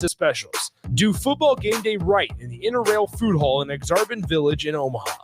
specials. Do football game day right in the Interrail Food Hall in Exarban Village in Omaha.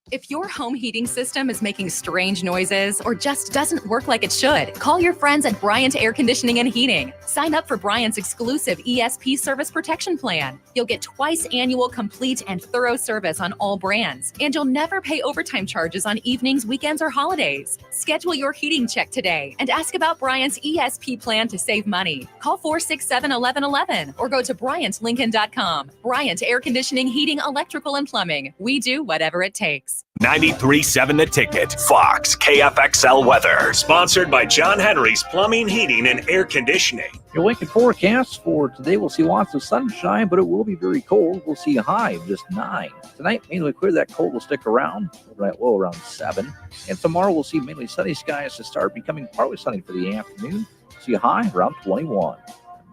If your home heating system is making strange noises or just doesn't work like it should, call your friends at Bryant Air Conditioning and Heating. Sign up for Bryant's exclusive ESP service protection plan. You'll get twice annual complete and thorough service on all brands, and you'll never pay overtime charges on evenings, weekends, or holidays. Schedule your heating check today and ask about Bryant's ESP plan to save money. Call 467-1111 or go to BryantLincoln.com. Bryant Air Conditioning, Heating, Electrical, and Plumbing. We do whatever it takes. 93.7 The Ticket, Fox, KFXL weather. Sponsored by John Henry's Plumbing, Heating, and Air Conditioning. Your Lincoln forecast for today, we'll see lots of sunshine, but it will be very cold. We'll see a high of just 9. Tonight, mainly clear. That cold will stick around, right low around 7. And tomorrow, we'll see mainly sunny skies to start, becoming partly sunny for the afternoon. See a high around 21.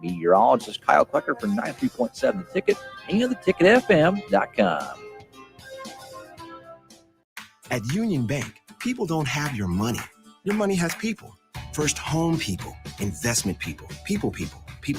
Meteorologist Kyle Klecker for 93.7 The Ticket and theticketfm.com. At Union Bank, people don't have your money. Your money has people. First home people, investment people, people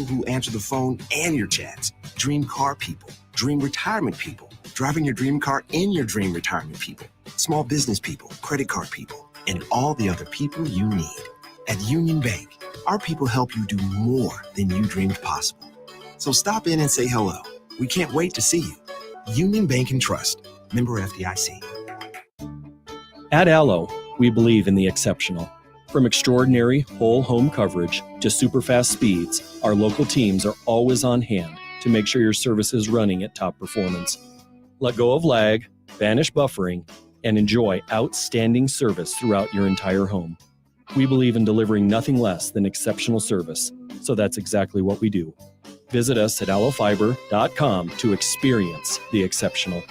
who answer the phone and your chats, dream car people, dream retirement people, driving your dream car in your dream retirement people, small business people, credit card people, and all the other people you need. At Union Bank, our people help you do more than you dreamed possible. So stop in and say hello. We can't wait to see you. Union Bank and Trust. Member FDIC. At Allo, we believe in the exceptional. From extraordinary whole home coverage to super fast speeds, our local teams are always on hand to make sure your service is running at top performance. Let go of lag, banish buffering, and enjoy outstanding service throughout your entire home. We believe in delivering nothing less than exceptional service, so that's exactly what we do. Visit us at allofiber.com to experience the exceptional.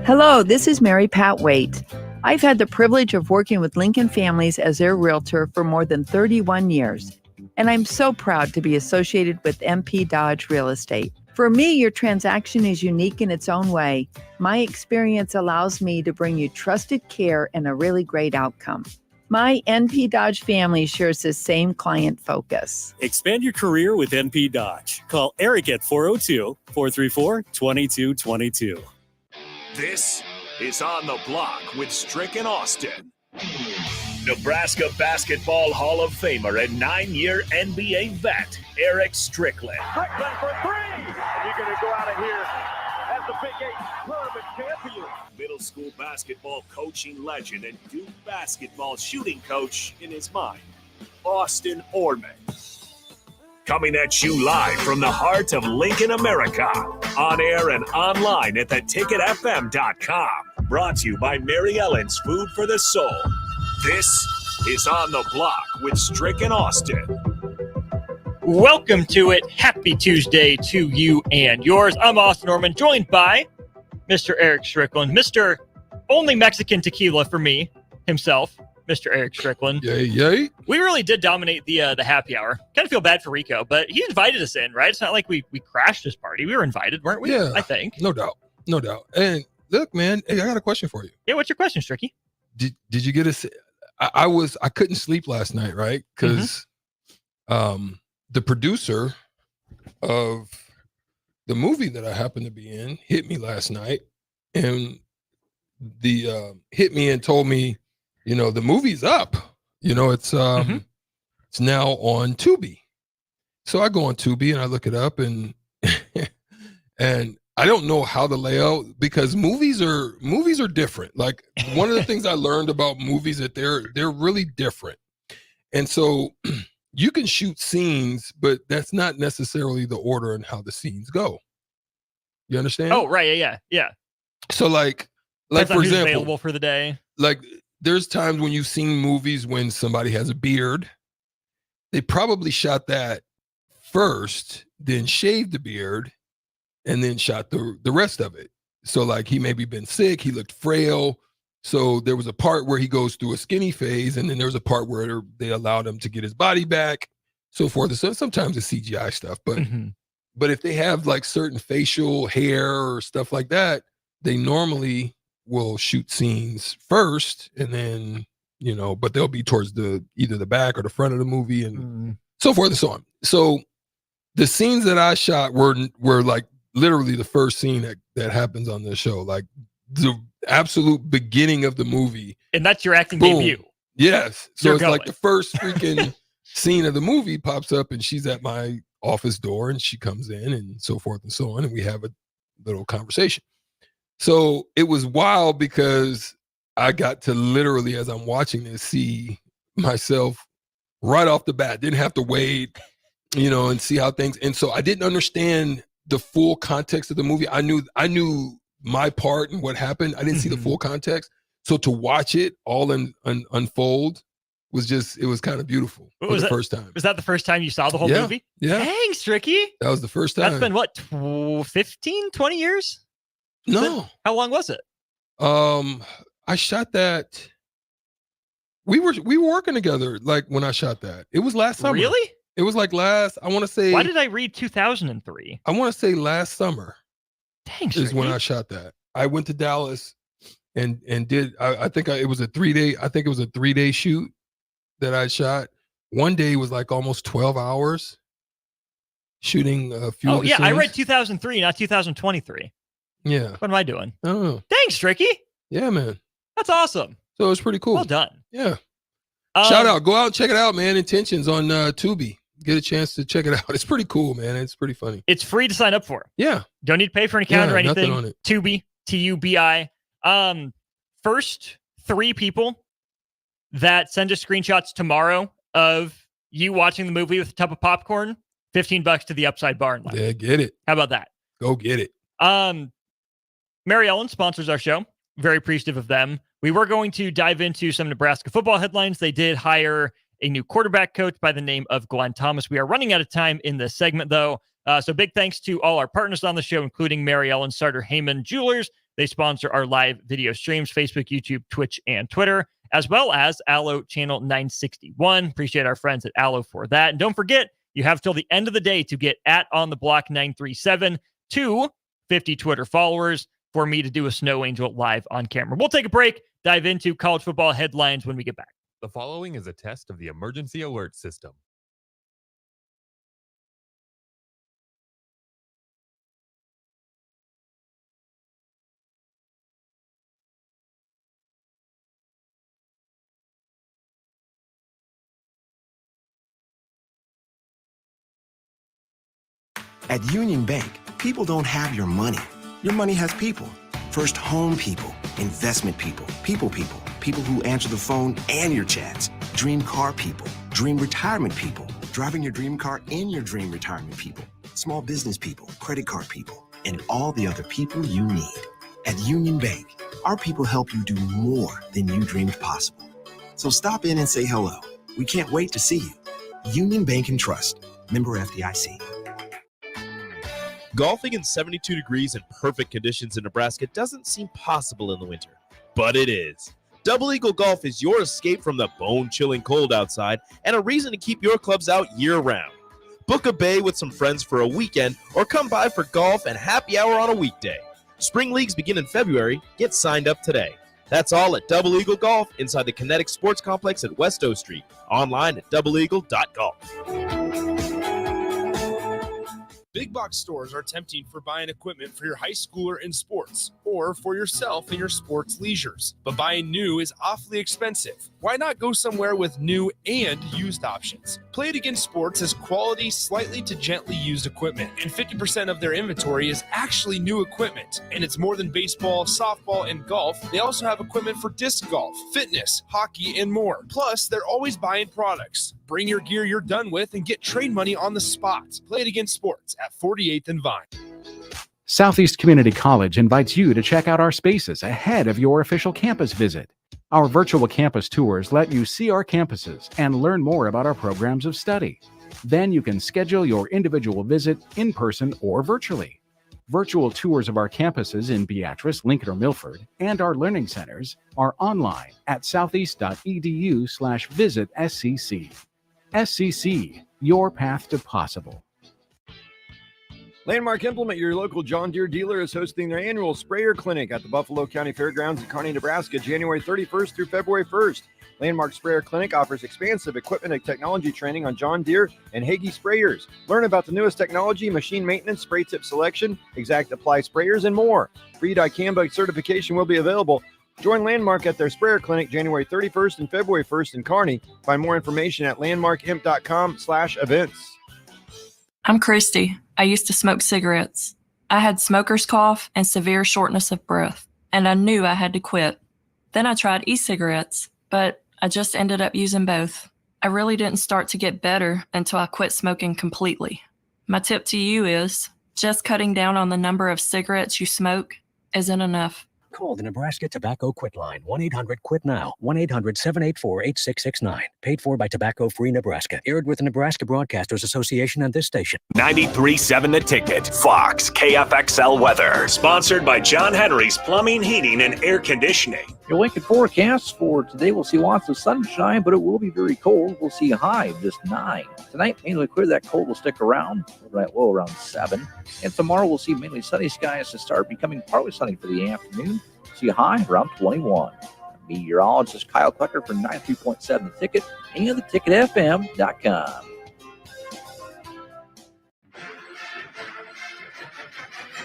Hello, this is Mary Pat Waite. I've had the privilege of working with Lincoln families as their realtor for more than 31 years, and I'm so proud to be associated with MP Dodge Real Estate. For me, your transaction is unique in its own way. My experience allows me to bring you trusted care and a really great outcome. My NP Dodge family shares the same client focus. Expand your career with NP Dodge. Call Eric at 402-434-2222. This is On the Block with Strick and Austin. Nebraska Basketball Hall of Famer and 9-year NBA vet, Erick Strickland. Strickland for 3! You're going to go out of here as the Big 8 tournament champion. Middle school basketball coaching legend and Duke basketball shooting coach in his mind, Austin Orman. Coming at you live from the heart of Lincoln, America. On air and online at theticketfm.com. Brought to you by Mary Ellen's Food for the Soul. This is On the Block with Strick and Austin. Welcome to it. Happy Tuesday to you and yours. I'm Austin Norman, joined by Mr. Erick Strickland, Mr. Only Mexican Tequila for me himself, Mr. Erick Strickland. Yay. We really did dominate the happy hour. Kind of feel bad for Rico, but he invited us in, right? It's not like we crashed his party. We were invited, weren't we? Yeah, I think. No doubt. And look, man, hey, I got a question for you. Yeah, what's your question, Stricky? Did you get a? I couldn't sleep last night, right? Because the producer of the movie that I happened to be in hit me last night, and hit me and told me, the movie's up. It's it's now on Tubi. So I go on Tubi and I look it up, and and I don't know how to lay out, because movies are different. Like, one of the things I learned about movies, that they're really different. And so you can shoot scenes, but that's not necessarily the order and how the scenes go. You understand? Oh, right. Yeah. So like for example, available for the day. Like, there's times when you've seen movies when somebody has a beard. They probably shot that first, then shaved the beard, and then shot the rest of it. So like, he maybe been sick, he looked frail. So there was a part where he goes through a skinny phase, and then there was a part where they allowed him to get his body back, so forth. So sometimes it's CGI stuff, but if they have like certain facial hair or stuff like that, they normally will shoot scenes first, and then, but they'll be towards either the back or the front of the movie. And so forth and so on. So the scenes that I shot were like literally the first scene that happens on the show, like the absolute beginning of the movie. And that's your acting Boom. debut. Yes. So You're it's going. like the first freaking scene of the movie pops up and she's at my office door and she comes in and so forth and so on. And we have a little conversation. So it was wild because I got to literally, as I'm watching this, see myself right off the bat. Didn't have to wait, and see how things. And so I didn't understand the full context of the movie. I knew my part and what happened. I didn't see the full context. So to watch it all unfold was it was kind of beautiful for the first time. Was that the first time you saw the whole movie? Yeah. Dang, Stricky. That was the first time. That's been what, 15, 20 years? No. How long was it? I shot that. We were working together like when I shot that. It was last summer. Really? It was like I want to say. Why did I read 2003? I want to say last summer. Dang, is when I shot that. I went to Dallas and did. I think it was a 3-day. I think it was a 3-day shoot that I shot. One day was like almost 12 hours shooting a few. Oh of the yeah, I scenes. read 2003, not 2023. Yeah. What am I doing? I don't know. Dang, Stricky. Yeah, man. That's awesome. So it's pretty cool. Well done. Yeah. Shout out. Go out and check it out, man. Intentions on Tubi. Get a chance to check it out. It's pretty cool, man. It's pretty funny. It's free to sign up for. Yeah. Don't need to pay for an account or anything. On it. Tubi, Tubi. First 3 people that send us screenshots tomorrow of you watching the movie with a tub of popcorn, $15 to the Upside Bar. Yeah, get it. How about that? Go get it. Mary Ellen sponsors our show. Very appreciative of them. We were going to dive into some Nebraska football headlines. They did hire a new quarterback coach by the name of Glenn Thomas. We are running out of time in this segment, though. So big thanks to all our partners on the show, including Mary Ellen, Sartor Heyman Jewelers. They sponsor our live video streams, Facebook, YouTube, Twitch, and Twitter, as well as Allo Channel 961. Appreciate our friends at Allo for that. And don't forget, you have till the end of the day to get at On The Block 937 to 50 Twitter followers for me to do a Snow Angel live on camera. We'll take a break, dive into college football headlines when we get back. The following is a test of the emergency alert system. At Union Bank, people don't have your money. Your money has people. First home people, investment people, people who answer the phone and your chats. Dream car people, dream retirement people, driving your dream car in your dream retirement people. Small business people, credit card people, and all the other people you need. At Union Bank, our people help you do more than you dreamed possible. So stop in and say hello. We can't wait to see you. Union Bank and Trust. Member FDIC. Golfing in 72 degrees and perfect conditions in Nebraska doesn't seem possible in the winter, but it is. Double Eagle Golf is your escape from the bone-chilling cold outside and a reason to keep your clubs out year-round. Book a bay with some friends for a weekend or come by for golf and happy hour on a weekday. Spring leagues begin in February. Get signed up today. That's all at Double Eagle Golf inside the Kinetic Sports Complex at West O Street. Online at doubleeagle.golf. Big box stores are tempting for buying equipment for your high schooler in sports or for yourself in your sports leisures. But buying new is awfully expensive. Why not go somewhere with new and used options? Play It Again Sports has quality, slightly to gently used equipment, and 50% of their inventory is actually new equipment. And it's more than baseball, softball, and golf. They also have equipment for disc golf, fitness, hockey, and more. Plus, they're always buying products. Bring your gear you're done with and get trade money on the spot. Play It Again Sports at 48th and Vine. Southeast Community College invites you to check out our spaces ahead of your official campus visit. Our virtual campus tours let you see our campuses and learn more about our programs of study. Then you can schedule your individual visit in person or virtually. Virtual tours of our campuses in Beatrice, Lincoln, or Milford, and our learning centers are online at southeast.edu/visit SCC. SCC, your path to possible. Landmark Implement, your local John Deere dealer, is hosting their annual sprayer clinic at the Buffalo County Fairgrounds in Kearney, Nebraska, January 31st through February 1st. Landmark Sprayer Clinic offers expansive equipment and technology training on John Deere and Hagie sprayers. Learn about the newest technology, machine maintenance, spray tip selection, exact apply sprayers, and more. Free dicamba certification will be available. Join Landmark at their sprayer clinic January 31st and February 1st in Kearney. Find more information at landmarkimp.com/events. I'm Christy. I used to smoke cigarettes. I had smoker's cough and severe shortness of breath, and I knew I had to quit. Then I tried e-cigarettes, but I just ended up using both. I really didn't start to get better until I quit smoking completely. My tip to you is just cutting down on the number of cigarettes you smoke isn't enough. Call the Nebraska Tobacco Quit Line, 1-800-QUIT-NOW, 1-800-784-8669. Paid for by Tobacco Free Nebraska. Aired with the Nebraska Broadcasters Association and this station. 93.7 The Ticket, Fox, KFXL weather. Sponsored by John Henry's Plumbing, Heating, and Air Conditioning. Your Lincoln forecast for today, we'll see lots of sunshine, but it will be very cold. We'll see a high of just 9. Tonight, mainly clear. That cold will stick around. Overnight low around 7. And tomorrow, we'll see mainly sunny skies to start, becoming partly sunny for the afternoon. See a high around 21. Meteorologist Kyle Clucker for 93.7 The Ticket and theticketfm.com.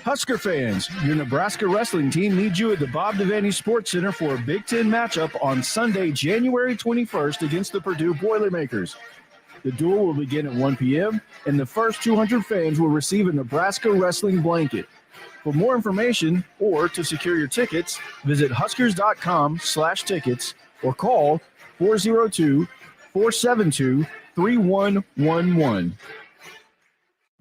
Husker fans, your Nebraska wrestling team needs you at the Bob Devaney Sports Center for a Big Ten matchup on Sunday, January 21st against the Purdue Boilermakers. The duel will begin at 1 p.m., and the first 200 fans will receive a Nebraska wrestling blanket. For more information or to secure your tickets, visit huskers.com/tickets or call 402-472-3111.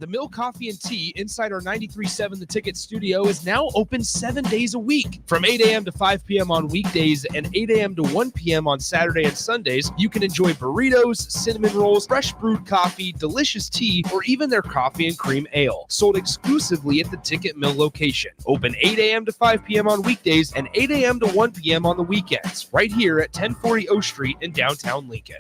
The Mill Coffee and Tea inside our 93.7 The Ticket studio is now open 7 days a week. From 8 a.m. to 5 p.m. on weekdays and 8 a.m. to 1 p.m. on Saturday and Sundays, you can enjoy burritos, cinnamon rolls, fresh brewed coffee, delicious tea, or even their coffee and cream ale. Sold exclusively at the Ticket Mill location. Open 8 a.m. to 5 p.m. on weekdays and 8 a.m. to 1 p.m. on the weekends. Right here at 1040 O Street in downtown Lincoln.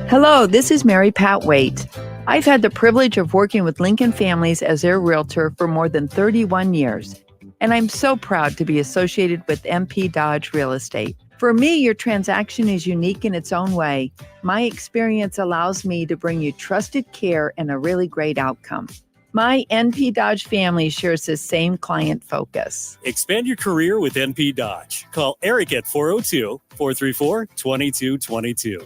Hello, this is Mary Pat Waite. I've had the privilege of working with Lincoln families as their realtor for more than 31 years, and I'm so proud to be associated with MP Dodge Real Estate. For me, your transaction is unique in its own way. My experience allows me to bring you trusted care and a really great outcome. My NP Dodge family shares the same client focus. Expand your career with NP Dodge. Call Eric at 402-434-2222.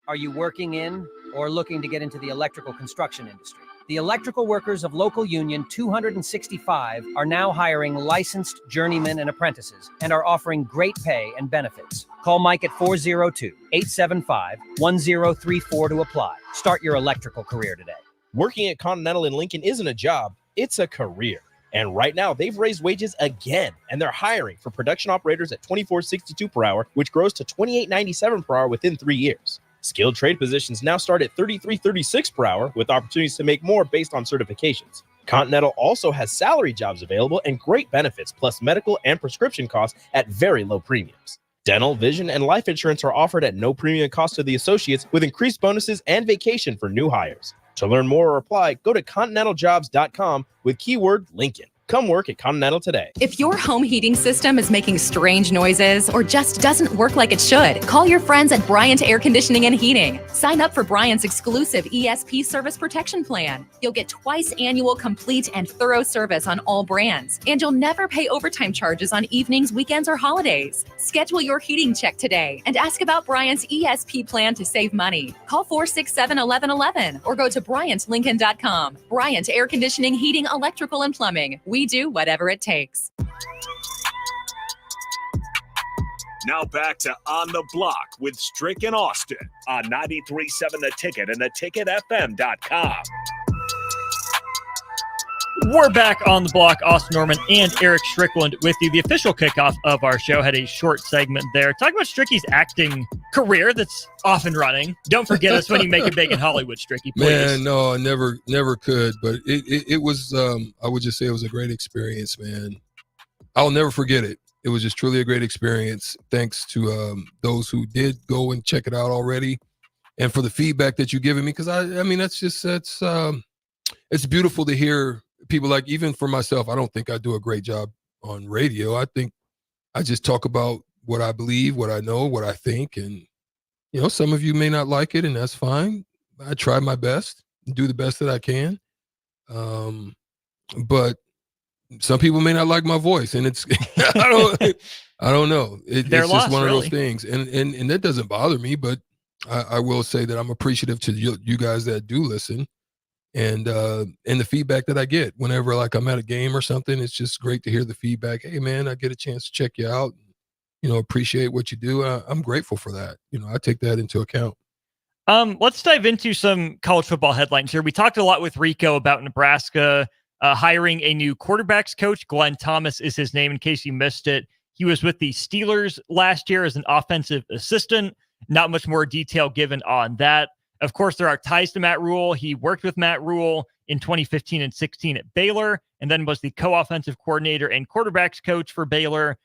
Are you working in or looking to get into the electrical construction industry? The electrical workers of Local Union 265 are now hiring licensed journeymen and apprentices and are offering great pay and benefits. Call Mike at 402-875-1034 to apply. Start your electrical career today. Working at Continental in Lincoln isn't a job, it's a career. And right now, they've raised wages again, and they're hiring for production operators at $24.62 per hour, which grows to $28.97 per hour within 3 years. Skilled trade positions now start at $33.36 per hour, with opportunities to make more based on certifications. Continental also has salary jobs available and great benefits, plus medical and prescription costs at very low premiums. Dental, vision, and life insurance are offered at no premium cost to the associates, with increased bonuses and vacation for new hires. To learn more or apply, go to continentaljobs.com with keyword Lincoln. Come work at Continental today. If your home heating system is making strange noises or just doesn't work like it should, call your friends at Bryant Air Conditioning and Heating. Sign up for Bryant's exclusive ESP service protection plan. You'll get twice annual complete and thorough service on all brands, and you'll never pay overtime charges on evenings, weekends, or holidays. Schedule your heating check today and ask about Bryant's ESP plan to save money. Call 467-1111 or go to BryantLincoln.com. Bryant Air Conditioning, Heating, Electrical, and Plumbing. We do whatever it takes. Now back to On the Block with Strick and Austin on 93.7 The Ticket and theticketfm.com. We're back on the block. Austin Norman and Erick Strickland with you. The official kickoff of our show had a short segment there talking about Stricky's acting career that's off and running. Don't forget us when you make it big in Hollywood, Stricky, please. Man, no, I never could. But it was, I would just say it was a great experience, man. I'll never forget it. It was just truly a great experience. Thanks to those who did go and check it out already, and for the feedback that you've given me. Because I mean, it's it's beautiful to hear people like, even for myself, I don't think I do a great job on radio. I think I just talk about what I believe, what I know, what I think. And, some of you may not like it, and that's fine. I try my best, do the best that I can. But some people may not like my voice, and it's, I don't know. It's just one of those things. And that doesn't bother me, but I will say that I'm appreciative to you guys that do listen. And the feedback that I get whenever, like, I'm at a game or something, it's just great to hear the feedback. Hey man, I get a chance to check you out, appreciate what you do. I'm grateful for that. I take that into account. Let's dive into some college football headlines here. We talked a lot with Rico about Nebraska hiring a new quarterbacks coach. Glenn Thomas is his name, in case you missed it. He was with the Steelers last year as an offensive assistant. Not much more detail given on that. Of course, there are ties to Matt Rule. He worked with Matt Rule in 2015 and 16 at Baylor, and then was the co-offensive coordinator and quarterbacks coach for Baylor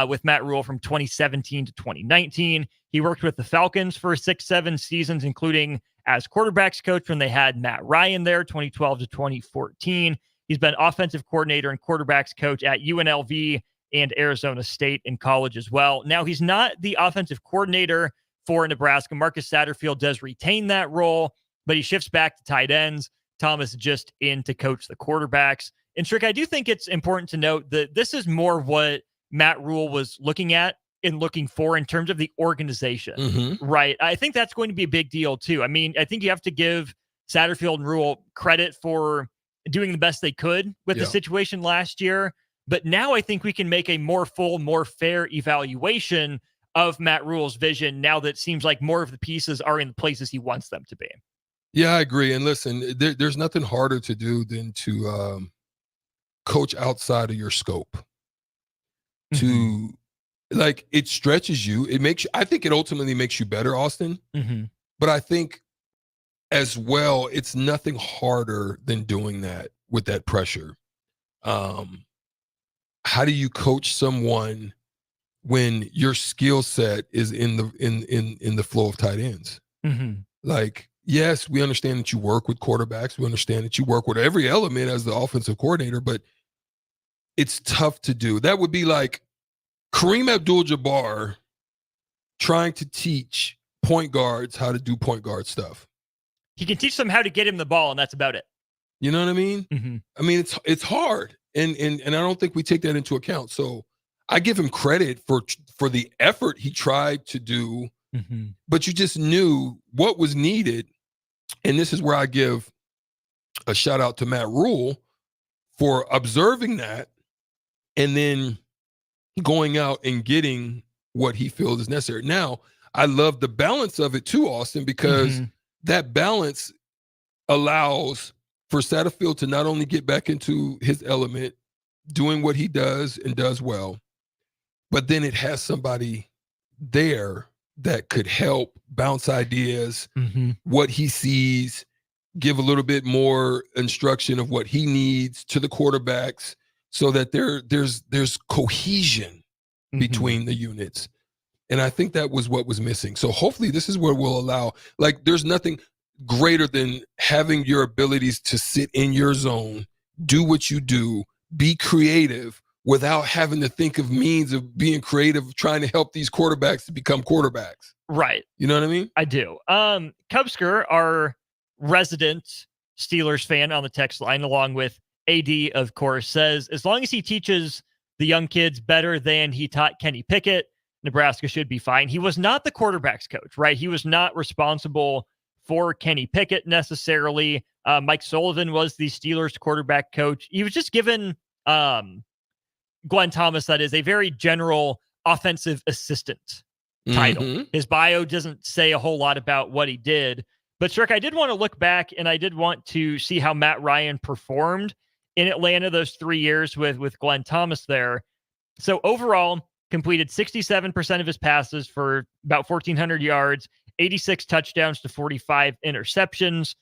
with Matt Rule from 2017 to 2019. He worked with the Falcons for 6-7 seasons, including as quarterbacks coach when they had Matt Ryan there, 2012 to 2014. He's been offensive coordinator and quarterbacks coach at UNLV and Arizona State in college as well. Now, he's not the offensive coordinator for Nebraska. Marcus Satterfield does retain that role, but he shifts back to tight ends. Thomas just in to coach the quarterbacks. And Strick, I do think it's important to note that this is more what Matt Rule was looking at and looking for in terms of the organization, right? I think that's going to be a big deal too. I mean, I think you have to give Satterfield and Rule credit for doing the best they could with the situation last year. But now I think we can make a more full, more fair evaluation of Matt Rule's vision now that it seems like more of the pieces are in the places he wants them to be. Yeah, I agree. And listen, there's nothing harder to do than to coach outside of your scope. To, like, it stretches you. I think it ultimately makes you better, Austin. But I think as well, it's nothing harder than doing that with that pressure. How do you coach someone when your skill set is in the flow of tight ends? Like, yes, we understand that you work with quarterbacks. We understand that you work with every element as the offensive coordinator, but it's tough to do. That would be like Kareem Abdul-Jabbar trying to teach point guards how to do point guard stuff. He can teach them how to get him the ball, and that's about it. You know what I mean? I mean, it's hard, and I don't think we take that into account. So I give him credit for the effort he tried to do, but you just knew what was needed. And this is where I give a shout out to Matt Rule for observing that and then going out and getting what he feels is necessary. Now, I love the balance of it too, Austin, because that balance allows for Satterfield to not only get back into his element, doing what he does and does well, but then it has somebody there that could help bounce ideas, what he sees, give a little bit more instruction of what he needs to the quarterbacks so that there's cohesion between the units. And I think that was what was missing. So hopefully this is where we'll allow, like, there's nothing greater than having your abilities to sit in your zone, do what you do, be creative without having to think of means of being creative, trying to help these quarterbacks to become quarterbacks. Right. You know what I mean? I do. Cubsker, our resident Steelers fan on the text line, along with AD, of course, says, as long as he teaches the young kids better than he taught Kenny Pickett, Nebraska should be fine. He was not the quarterback's coach, right? He was not responsible for Kenny Pickett necessarily. Mike Sullivan was the Steelers quarterback coach. He was just given Glenn Thomas, that is, a very general offensive assistant title. His bio doesn't say a whole lot about what he did. But Strick, I did want to look back and I did want to see how Matt Ryan performed in Atlanta those 3 years with Glenn Thomas there. So overall, completed 67% of his passes for about 1,400 yards, 86 touchdowns to 45 interceptions,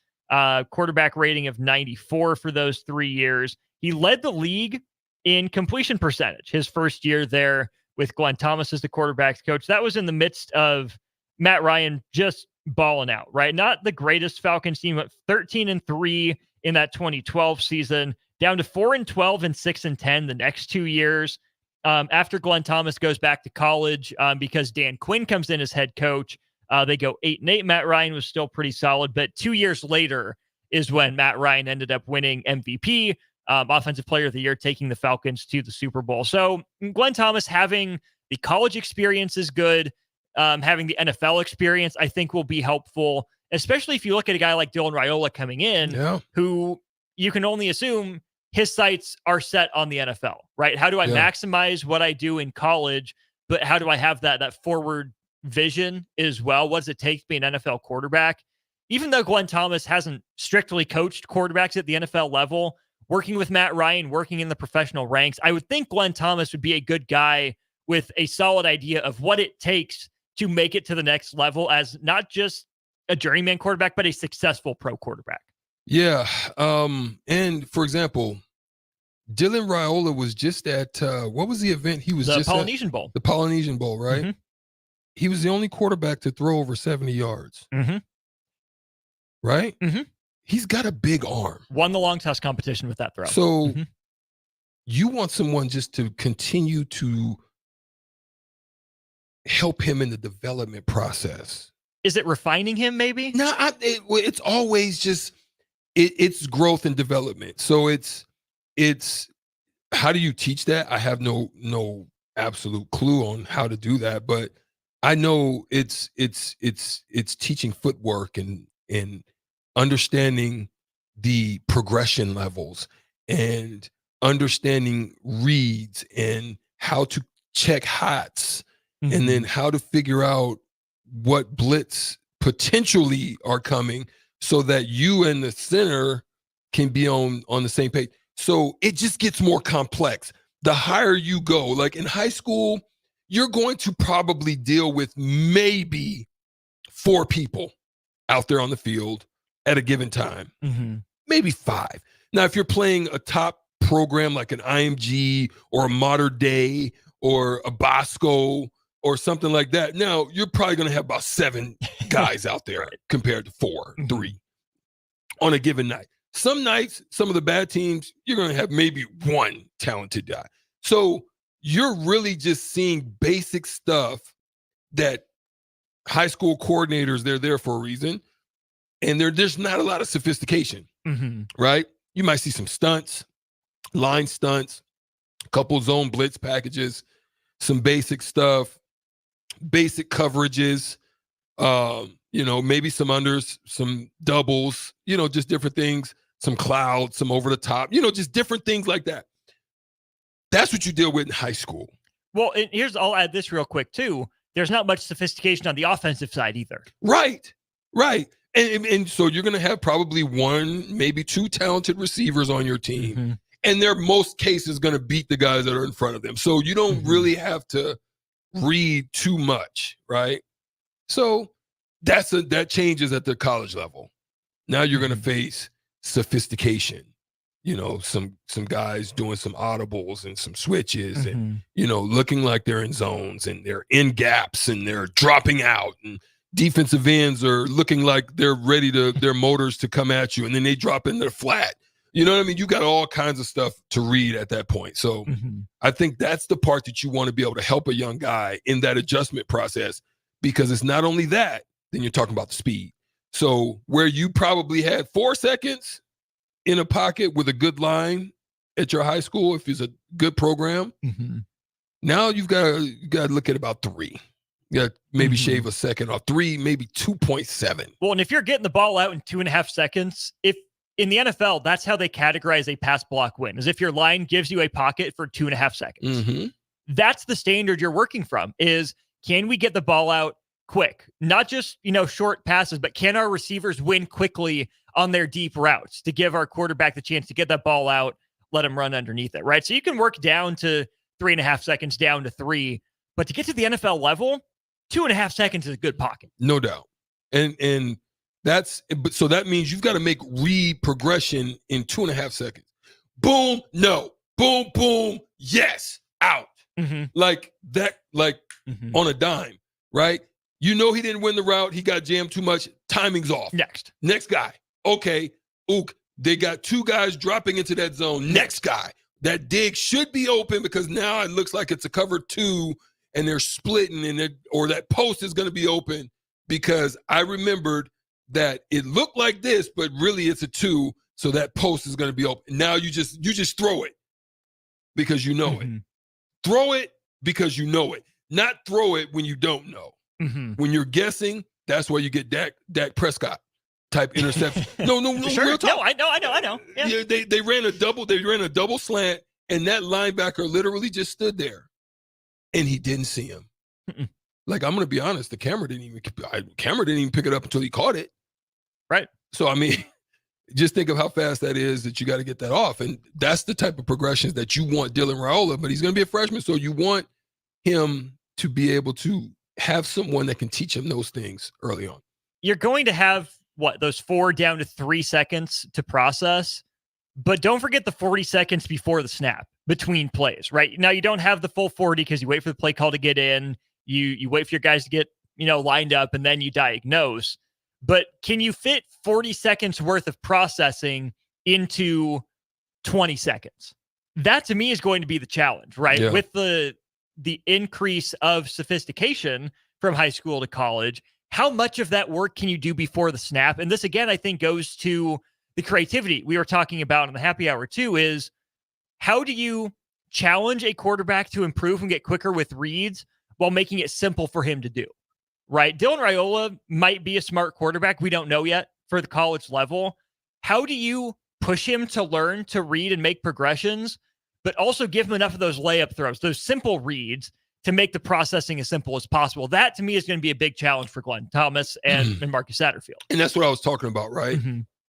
quarterback rating of 94 for those 3 years. He led the league in completion percentage his first year there with Glenn Thomas as the quarterback's coach. That was in the midst of Matt Ryan just balling out, right? Not the greatest Falcons team, but 13-3 in that 2012 season, down to 4-12 and 6-10 the next 2 years. After Glenn Thomas goes back to college, because Dan Quinn comes in as head coach, they go 8-8. Matt Ryan was still pretty solid, but 2 years later is when Matt Ryan ended up winning MVP, Offensive Player of the Year, taking the Falcons to the Super Bowl. So Glenn Thomas having the college experience is good. Having the NFL experience, I think, will be helpful, especially if you look at a guy like Dylan Raiola coming in, who you can only assume his sights are set on the NFL, right? How do I maximize what I do in college, but how do I have that forward vision as well? What does it take to be an NFL quarterback? Even though Glenn Thomas hasn't strictly coached quarterbacks at the NFL level, working with Matt Ryan, working in the professional ranks, I would think Glenn Thomas would be a good guy with a solid idea of what it takes to make it to the next level as not just a journeyman quarterback, but a successful pro quarterback. Yeah. And for example, Dylan Raiola was just at, what was the event? He was the Polynesian Bowl. The Polynesian Bowl, right? Mm-hmm. He was the only quarterback to throw over 70 yards. Mm-hmm. Right? Mm-hmm. He's got a big arm. Won the long toss competition with that throw. So you want someone just to continue to help him in the development process. Is it refining him maybe? No, it's always just, it's growth and development. So it's how do you teach that? I have no absolute clue on how to do that, but I know it's teaching footwork and understanding the progression levels and understanding reads and how to check hots and then how to figure out what blitz potentially are coming so that you and the center can be on the same page. So it just gets more complex. The higher you go, like in high school, you're going to probably deal with maybe 4 people out there on the field at a given time, maybe 5. Now, if you're playing a top program like an IMG or a Modern Day or a Bosco or something like that, now you're probably going to have about 7 guys out there compared to 4, 3 on a given night. Some nights, some of the bad teams, you're going to have maybe 1 talented guy. So you're really just seeing basic stuff that high school coordinators, they're there for a reason. And there's not a lot of sophistication, right? You might see some stunts, line stunts, a couple zone blitz packages, some basic stuff, basic coverages, maybe some unders, some doubles, just different things, some clouds, some over the top, just different things like that. That's what you deal with in high school. Well, and I'll add this real quick too. There's not much sophistication on the offensive side either. Right. And so you're going to have probably 1, maybe 2 talented receivers on your team. And they're most cases going to beat the guys that are in front of them. So you don't really have to read too much, right? So that changes at the college level. Now you're going to face sophistication. Some guys doing some audibles and some switches and, looking like they're in zones and they're in gaps and they're dropping out, and defensive ends are looking like they're ready their motors to come at you, and then they drop in their flat. You know what I mean? You got all kinds of stuff to read at that point. So I think that's the part that you want to be able to help a young guy in that adjustment process, because it's not only that, then you're talking about the speed. So where you probably had 4 seconds in a pocket with a good line at your high school, if it's a good program, now you've got to look at about 3. You got to maybe shave a second off. 3, maybe 2.7. Well, and if you're getting the ball out in 2.5 seconds, if in the NFL, that's how they categorize a pass block win, is if your line gives you a pocket for 2.5 seconds. That's the standard you're working from, is can we get the ball out quick? Not just, short passes, but can our receivers win quickly on their deep routes to give our quarterback the chance to get that ball out, let him run underneath it, right? So you can work down to 3.5 seconds, down to 3, but to get to the NFL level, 2.5 seconds is a good pocket. No doubt. And so that means you've got to make read progression in 2.5 seconds. Boom, no. Boom, boom, yes, out. Like that, on a dime, right? He didn't win the route. He got jammed too much. Timing's off. Next guy. Okay. Ook, They got two guys dropping into that zone. Next guy. That dig should be open because now it looks like it's a cover 2 and they're splitting or that post is going to be open because I remembered that it looked like this, but really it's a 2, so that post is going to be open. Now you just throw it because you know it. Throw it because you know it. Not throw it when you don't know. When you're guessing, that's where you get Dak Prescott type interception. No, Sure. real talk. No, I know. Yeah. They ran a double slant, and that linebacker literally just stood there, and he didn't see him. Like, I'm gonna be honest, the camera didn't even pick it up until he caught it. Right. So I mean, just think of how fast that is that you got to get that off, and that's the type of progressions that you want Dylan Raiola. But he's gonna be a freshman, so you want him to be able to have someone that can teach him those things early on. You're going to have those 4 down to 3 seconds to process, but don't forget the 40 seconds before the snap between plays, right? Now you don't have the full 40 because you wait for the play call to get in. You wait for your guys to get, lined up and then you diagnose. But can you fit 40 seconds worth of processing into 20 seconds? That to me is going to be the challenge, right? Yeah. With the increase of sophistication from high school to college, how much of that work can you do before the snap? And this, again, I think goes to the creativity we were talking about in the happy hour too, is how do you challenge a quarterback to improve and get quicker with reads while making it simple for him to do, right? Dylan Raiola might be a smart quarterback. We don't know yet for the college level. How do you push him to learn to read and make progressions, but also give him enough of those layup throws, those simple reads to make the processing as simple as possible? That to me is going to be a big challenge for Glenn Thomas and Marcus Satterfield. And that's what I was talking about, right?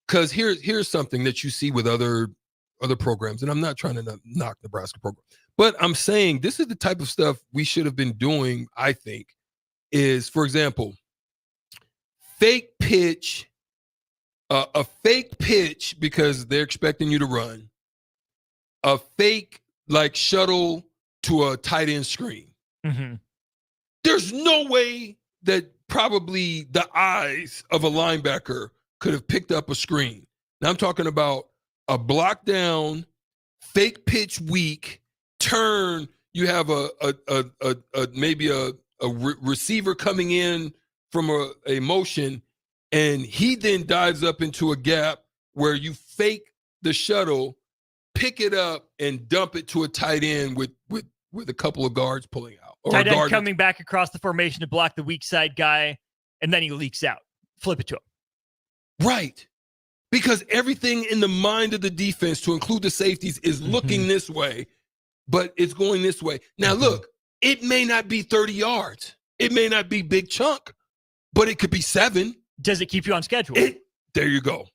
Because here's something that you see with other programs, and I'm not trying to knock Nebraska program, but I'm saying this is the type of stuff we should have been doing, I think, is, for example, fake pitch, a fake pitch because they're expecting you to run, a fake shuttle to a tight end screen. There's no way that probably the eyes of a linebacker could have picked up a screen. Now I'm talking about a block down, fake pitch weak, turn. You have maybe a receiver coming in from a motion, and he then dives up into a gap where you fake the shuttle, pick it up, and dump it to a tight end with a couple of guards pulling out. Or tight end coming back across the formation to block the weak side guy, and then he leaks out. Flip it to him. Right. Because everything in the mind of the defense, to include the safeties, is looking this way, but it's going this way. Now, look, it may not be 30 yards. It may not be big chunk, but it could be 7. Does it keep you on schedule? There you go.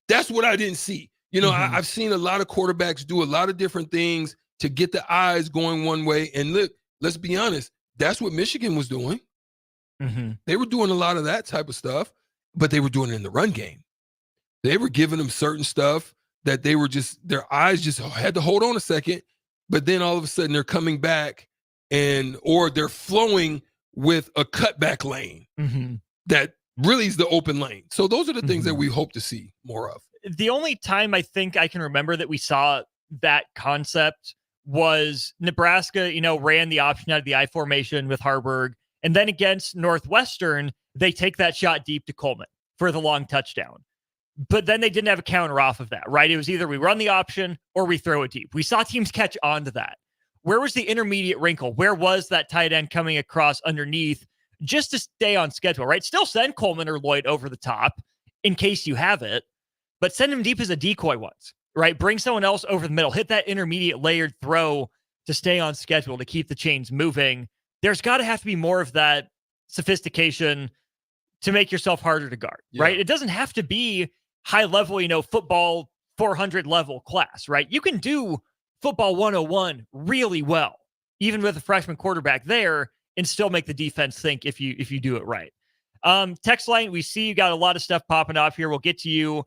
That's what I didn't see. I've seen a lot of quarterbacks do a lot of different things to get the eyes going one way. And look, let's be honest, that's what Michigan was doing. They were doing a lot of that type of stuff, but they were doing it in the run game. They were giving them certain stuff that they were their eyes just had to hold on a second, but then all of a sudden they're coming back or they're flowing with a cutback lane that really is the open lane. So those are the things that we hope to see more of. The only time I think I can remember that we saw that concept was Nebraska, ran the option out of the I formation with Harburg. And then against Northwestern, they take that shot deep to Coleman for the long touchdown. But then they didn't have a counter off of that, right? It was either we run the option or we throw it deep. We saw teams catch on to that. Where was the intermediate wrinkle? Where was that tight end coming across underneath just to stay on schedule, right? Still send Coleman or Lloyd over the top in case you have it, but send him deep as a decoy once, right? Bring someone else over the middle. Hit that intermediate layered throw to stay on schedule, to keep the chains moving. There's got to have to be more of that sophistication to make yourself harder to guard, right? It doesn't have to be high level, football 400 level class, right? You can do football 101 really well, even with a freshman quarterback there, and still make the defense think if you do it right. Text line, we see you got a lot of stuff popping up here. We'll get to you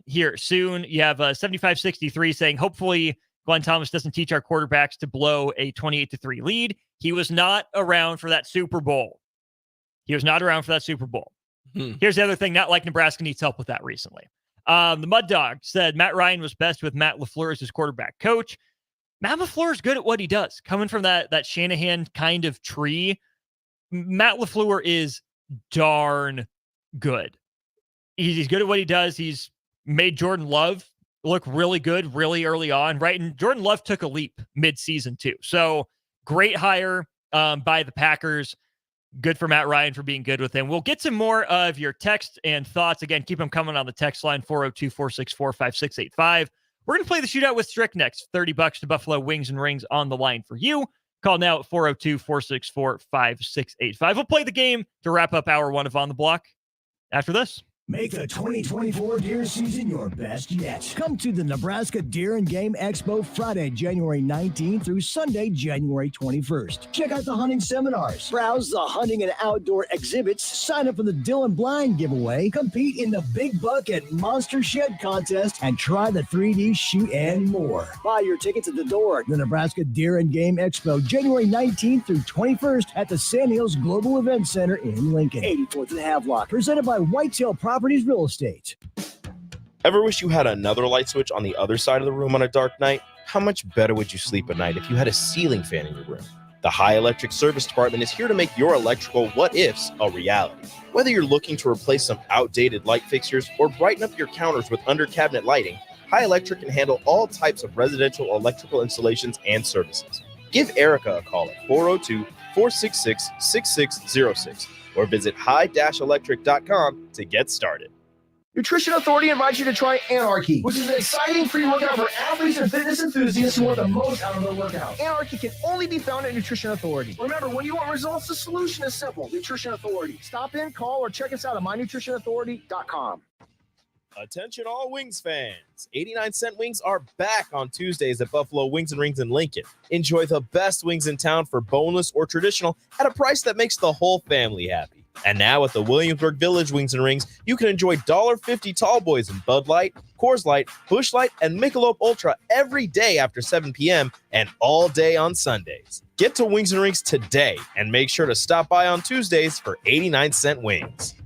here soon. You have 7563 saying, hopefully Glenn Thomas doesn't teach our quarterbacks to blow a 28-3 lead. He was not around for that Super Bowl. Here's the other thing, not like Nebraska needs help with that recently. The Mud Dog said Matt Ryan was best with Matt LaFleur as his quarterback coach. Matt LaFleur is good at what he does. Coming from that Shanahan kind of tree, Matt LaFleur is darn good. He's good at what he does. He's made Jordan Love look really good really early on, right? And Jordan Love took a leap mid-season too. So great hire by the Packers. Good for Matt Ryan for being good with him. We'll get some more of your text and thoughts. Again, keep them coming on the text line, 402-464-5685. We're going to play the Shootout with Strick next. $30 to Buffalo Wings and Rings on the line for you. Call now at 402-464-5685. We'll play the game to wrap up hour one of On the Block after this. Make the 2024 deer season your best yet. Come to the Nebraska Deer and Game Expo Friday, January 19th through Sunday, January 21st. Check out the hunting seminars, browse the hunting and outdoor exhibits, sign up for the Dylan Blind giveaway, compete in the Big Buck and Monster Shed contest, and try the 3D shoot and more. Buy your tickets at the door. The Nebraska Deer and Game Expo, January 19th through 21st at the Sand Hills Global Event Center in Lincoln, 84th and Havelock. Presented by Whitetail Properties Real Estate. Ever wish you had another light switch on the other side of the room on a dark night? How much better would you sleep at night if you had a ceiling fan in your room? The High Electric Service Department is here to make your electrical what-ifs a reality. Whether you're looking to replace some outdated light fixtures or brighten up your counters with under-cabinet lighting, High Electric can handle all types of residential electrical installations and services. Give Erica a call at 402-466-6606 or visit high-electric.com to get started. Nutrition Authority invites you to try Anarchy, which is an exciting pre-workout for athletes and fitness enthusiasts who want the most out of their workout. Anarchy can only be found at Nutrition Authority. Remember, when you want results, the solution is simple. Nutrition Authority. Stop in, call, or check us out at mynutritionauthority.com. Attention all Wings fans. 89-cent wings are back on Tuesdays at Buffalo Wings and Rings in Lincoln. Enjoy the best wings in town for boneless or traditional at a price that makes the whole family happy. And now at the Williamsburg Village Wings and Rings, you can enjoy $1.50 tall boys in Bud Light, Coors Light, Busch Light, and Michelob Ultra every day after 7 p.m. and all day on Sundays. Get to Wings and Rings today and make sure to stop by on Tuesdays for 89-cent wings.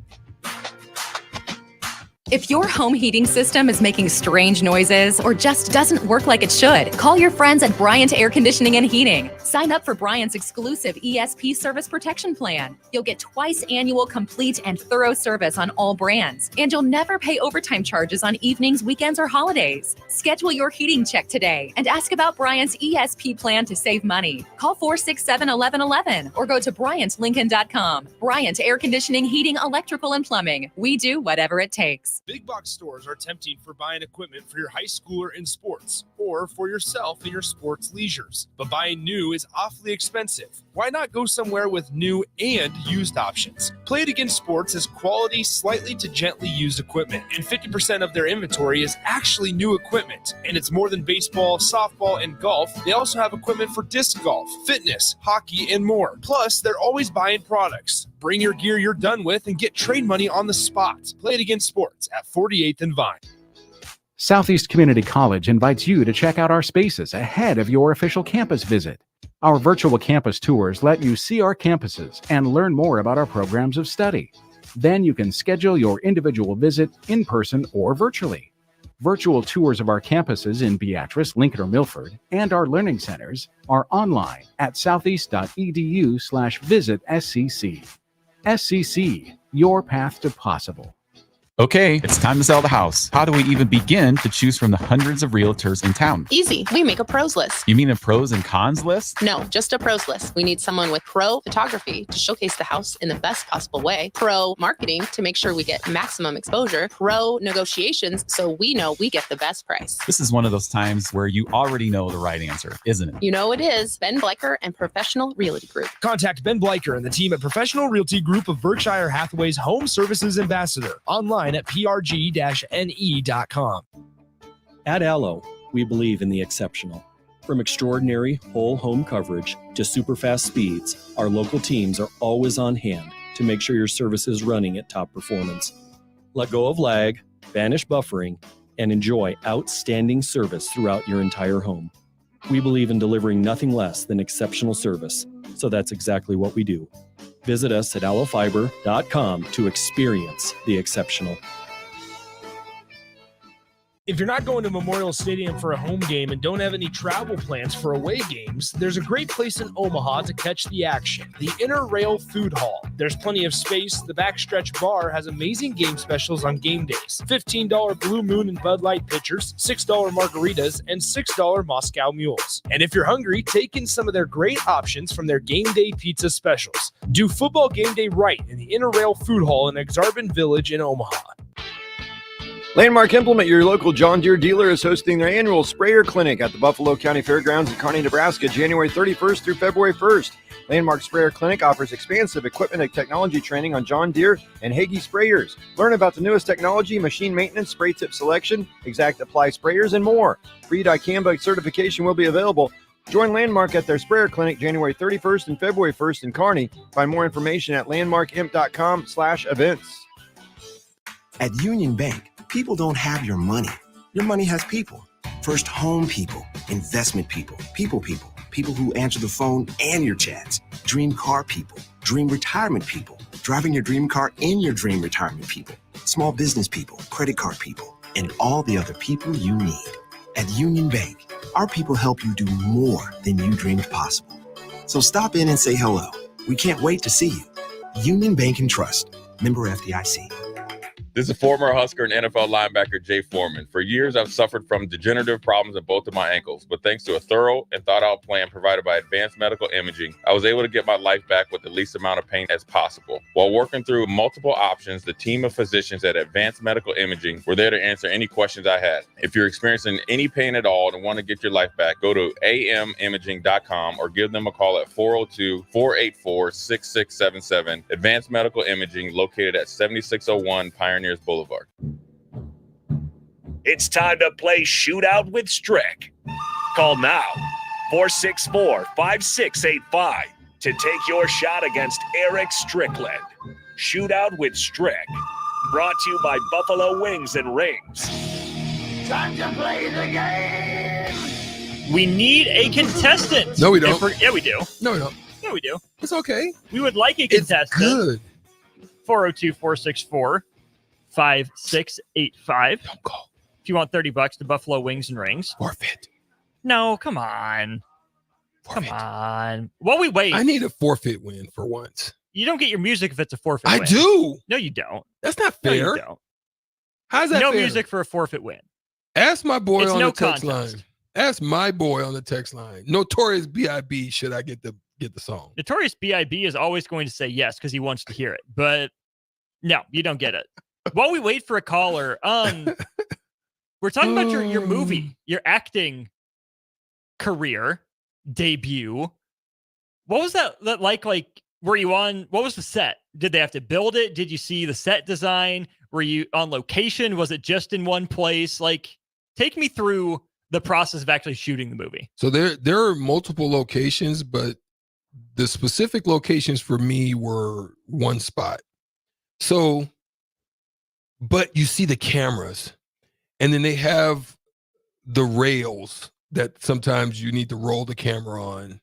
If your home heating system is making strange noises or just doesn't work like it should, call your friends at Bryant Air Conditioning and Heating. Sign up for Bryant's exclusive ESP service protection plan. You'll get twice annual complete and thorough service on all brands, and you'll never pay overtime charges on evenings, weekends, or holidays. Schedule your heating check today and ask about Bryant's ESP plan to save money. Call 467-1111 or go to BryantLincoln.com. Bryant Air Conditioning, Heating, Electrical, and Plumbing. We do whatever it takes. Big box stores are tempting for buying equipment for your high schooler in sports or for yourself in your sports leisures. But buying new is awfully expensive. Why not go somewhere with new and used options? Play It Again Sports is quality, slightly to gently used equipment, and 50% of their inventory is actually new equipment. And it's more than baseball, softball, and golf. They also have equipment for disc golf, fitness, hockey, and more. Plus, they're always buying products. Bring your gear you're done with and get trade money on the spot. Play It Again Sports at 48th and Vine. Southeast Community College invites you to check out our spaces ahead of your official campus visit. Our virtual campus tours let you see our campuses and learn more about our programs of study. Then you can schedule your individual visit in person or virtually. Virtual tours of our campuses in Beatrice, Lincoln, or Milford, and our learning centers are online at southeast.edu/visit-SCC. SCC, your path to possible. Okay, it's time to sell the house. How do we even begin to choose from the hundreds of realtors in town? Easy. We make a pros list. You mean a pros and cons list? No, just a pros list. We need someone with pro photography to showcase the house in the best possible way, pro marketing to make sure we get maximum exposure, pro negotiations so we know we get the best price. This is one of those times where you already know the right answer, isn't it? You know it is. Ben Bleicher and Professional Realty Group. Contact Ben Bleicher and the team at Professional Realty Group of Berkshire Hathaway's Home Services Ambassador. Online at prg-ne.com. At Allo, we believe in the exceptional. From extraordinary whole home coverage to super fast speeds, our local teams are always on hand to make sure your service is running at top performance. Let go of lag, banish buffering, and enjoy outstanding service throughout your entire home. We believe in delivering nothing less than exceptional service, so that's exactly what we do. Visit us at allofiber.com to experience the exceptional. If you're not going to Memorial Stadium for a home game and don't have any travel plans for away games, there's a great place in Omaha to catch the action, the Inner Rail Food Hall. There's plenty of space. The Backstretch Bar has amazing game specials on game days. $15 Blue Moon and Bud Light pitchers, $6 margaritas, and $6 Moscow Mules. And if you're hungry, take in some of their great options from their game day pizza specials. Do football game day right in the Inner Rail Food Hall in Exarban Village in Omaha. Landmark Implement, your local John Deere dealer, is hosting their annual sprayer clinic at the Buffalo County Fairgrounds in Kearney, Nebraska, January 31st through February 1st. Landmark Sprayer Clinic offers expansive equipment and technology training on John Deere and Hagee sprayers. Learn about the newest technology, machine maintenance, spray tip selection, exact apply sprayers, and more. Free dicamba certification will be available. Join Landmark at their sprayer clinic January 31st and February 1st in Kearney. Find more information at landmarkimp.com/events. At Union Bank, people don't have your money. Your money has people. First home people, investment people, people who answer the phone and your chats, dream car people, dream retirement people, driving your dream car in your dream retirement people, small business people, credit card people, and all the other people you need. At Union Bank, our people help you do more than you dreamed possible. So stop in and say hello. We can't wait to see you. Union Bank and Trust. Member FDIC. This is former Husker and NFL linebacker Jay Foreman. For years, I've suffered from degenerative problems in both of my ankles, but thanks to a thorough and thought-out plan provided by Advanced Medical Imaging, I was able to get my life back with the least amount of pain as possible. While working through multiple options, the team of physicians at Advanced Medical Imaging were there to answer any questions I had. If you're experiencing any pain at all and want to get your life back, go to amimaging.com or give them a call at 402-484-6677. Advanced Medical Imaging, located at 7601 Pioneers Boulevard. It's time to play Shootout with Strick. Call now, 464-5685, to take your shot against Erick Strickland. Shootout with Strick. Brought to you by Buffalo Wings and Rings. Time to play the game! We need a contestant. No, we don't. Yeah, we do. No, we don't. Yeah, we do. It's okay. We would like a contestant. It's good. 402-464-5685. Don't call. If you want $30 to Buffalo Wings and Rings. Forfeit. No, come on. Forfeit. Come on. While we wait. I need a forfeit win for once. You don't get your music if it's a forfeit I win. do. No, you don't. That's not fair. No, you don't. How's that no fair? Music for a forfeit win. Ask my boy It's on no the text contest. line. Ask my boy on the text line. Notorious B.I.B. Should I get the song? Notorious B.I.B. is always going to say yes because he wants to hear it. But no, you don't get it. While we wait for a caller, we're talking about your movie, your acting career debut. What was that like? Like, were you on? What was the set? Did they have to build it? Did you see the set design? Were you on location? Was it just in one place? Like, take me through the process of actually shooting the movie. So there are multiple locations, but the specific locations for me were one spot. So, but you see the cameras, and then they have the rails that sometimes you need to roll the camera on.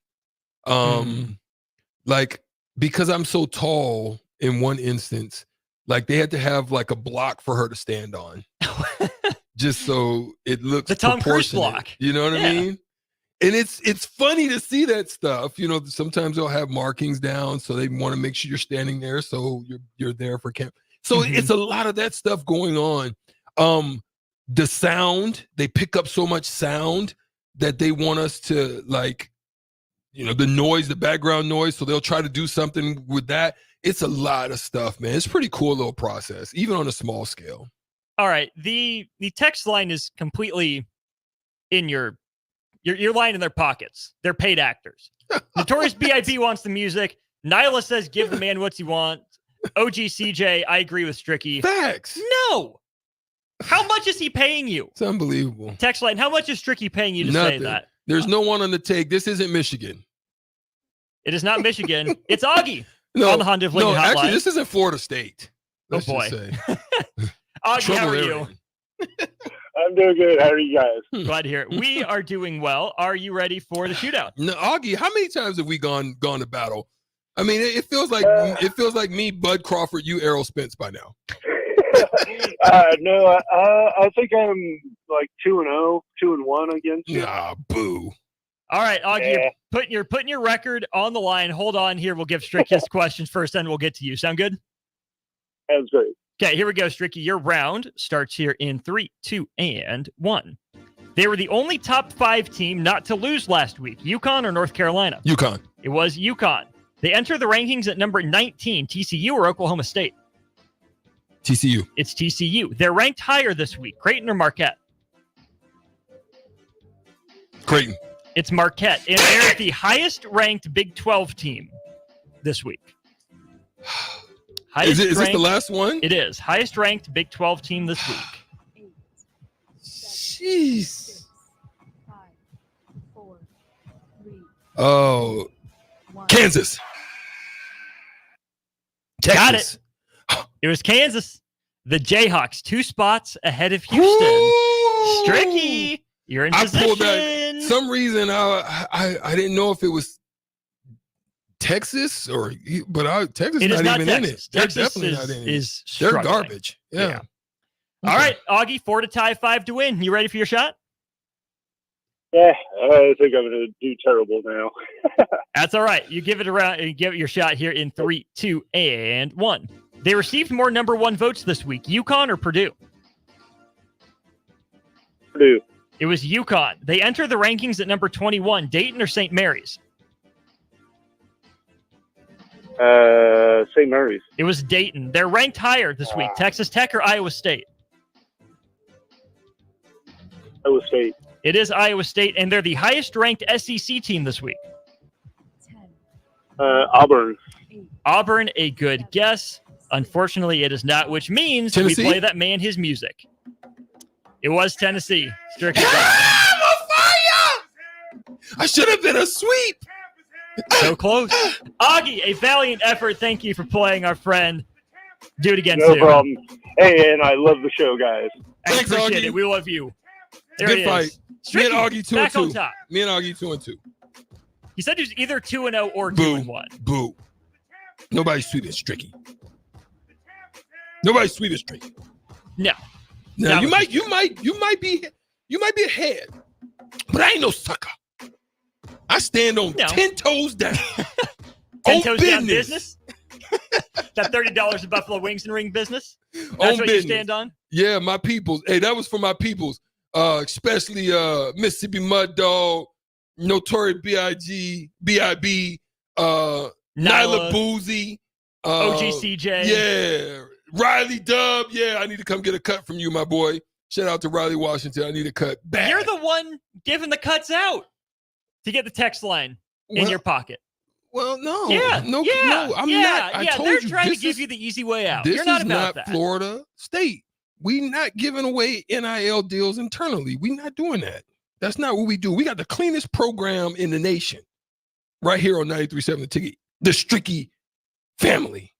Like, because I'm so tall in one instance, like they had to have like a block for her to stand on. Just so it looks the Tom Cruise proportionate, block. You know what I mean? And it's funny to see that stuff. You know, sometimes they'll have markings down, so they want to make sure you're standing there, so you're there for camp. So it's a lot of that stuff going on. The sound, they pick up so much sound that they want us to, like, you know, the noise, the background noise. So they'll try to do something with that. It's a lot of stuff, man. It's a pretty cool little process, even on a small scale. All right. The text line is completely in your line in their pockets. They're paid actors. Notorious B.I.B. wants the music. Nyla says, give the man what he wants. OGCJ, I agree with Stricky. Facts. No. How much is he paying you? It's unbelievable. Text line, how much is Stricky paying you to Nothing. say that? There's no one on the take. This isn't Michigan. It is not Michigan. It's Augie No, on the Honda of Lincoln hotline. Actually, this isn't Florida State. Let's boy. just say. Augie, how are you? I'm doing good. How are you guys? Glad to hear it. We are doing well. Are you ready for the shootout? No, Augie, how many times have we gone to battle? I mean, it feels like me, Bud Crawford, you Errol Spence by now. No, I think I'm like 2-0, 2-1 against you. Nah, boo. All right, Augie, you're putting your record on the line. Hold on here. We'll give Strick his questions first, then we'll get to you. Sound good? That's great. Okay, here we go, Stricky. Your round starts here in 3, 2, and 1. They were the only top 5 team not to lose last week. UConn or North Carolina? UConn. It was UConn. They enter the rankings at number 19, TCU or Oklahoma State? TCU. It's TCU. They're ranked higher this week. Creighton or Marquette? Creighton. It's Marquette. And they're the highest ranked Big 12 team this week. Is this the last one? It is. Highest ranked Big 12 team this week. Jeez. Oh, Kansas. Texas. Got it. It was Kansas. The Jayhawks, 2 spots ahead of Houston. Stricky, you're in position. I pulled that. Some reason I didn't know if it was Texas but Texas it is not even Texas. in it. They're Texas definitely not in it. They're garbage. Yeah. All right, Augie, 4 to tie, 5 to win. You ready for your shot? Yeah, I think I'm going to do terrible now. That's all right. You give it around and give it your shot here in 3, 2, and 1. They received more number 1 votes this week. UConn or Purdue? Purdue. It was UConn. They enter the rankings at number 21. Dayton or St. Mary's? St. Mary's. It was Dayton. They're ranked higher this week. Texas Tech or Iowa State? Iowa State. It is Iowa State, and they're the highest ranked SEC team this week. Auburn. Auburn, a good guess. Unfortunately, it is not, which means Tennessee? we play that man his music. It was Tennessee. Strickland. I'm on fire! I should have been a sweep. So close. Augie, a valiant effort. Thank you for playing our friend. Do it again No soon. problem. Hey, and I love the show, guys. I Thanks, appreciate Augie. it. We love you. There Good it fight. is. Me and Stricky, Augie 2 back and on 2. top. Me and Augie 2 and 2. He said he was either 2-0 or Boo. 2-1. Boo. Nobody's sweet as Stricky. Nobody's sweet as Stricky. No. Now Not you might be ahead, but I ain't no sucker. I stand on 10 toes down. 10 On toes down business? That $30 of Buffalo Wings and Ring business? That's On what business. you stand on? Yeah, my peoples. Hey, that was for my peoples. Especially Mississippi Mud Dog, Notorious B.I.G., B.I.B., Nyla Boozy, OGCJ. Yeah, Riley Dub. Yeah, I need to come get a cut from you, my boy. Shout out to Riley Washington. I need a cut back. You're the one giving the cuts out to get the text line in your pocket. Well, no. Yeah. No, I'm yeah, not. I yeah, told they're you, trying to this give is- you the easy way out. This You're not is about not that. Florida State. We not giving away NIL deals internally. We not doing that. That's not what we do. We got the cleanest program in the nation right here on 93.7 The Ticket. The Stricky family.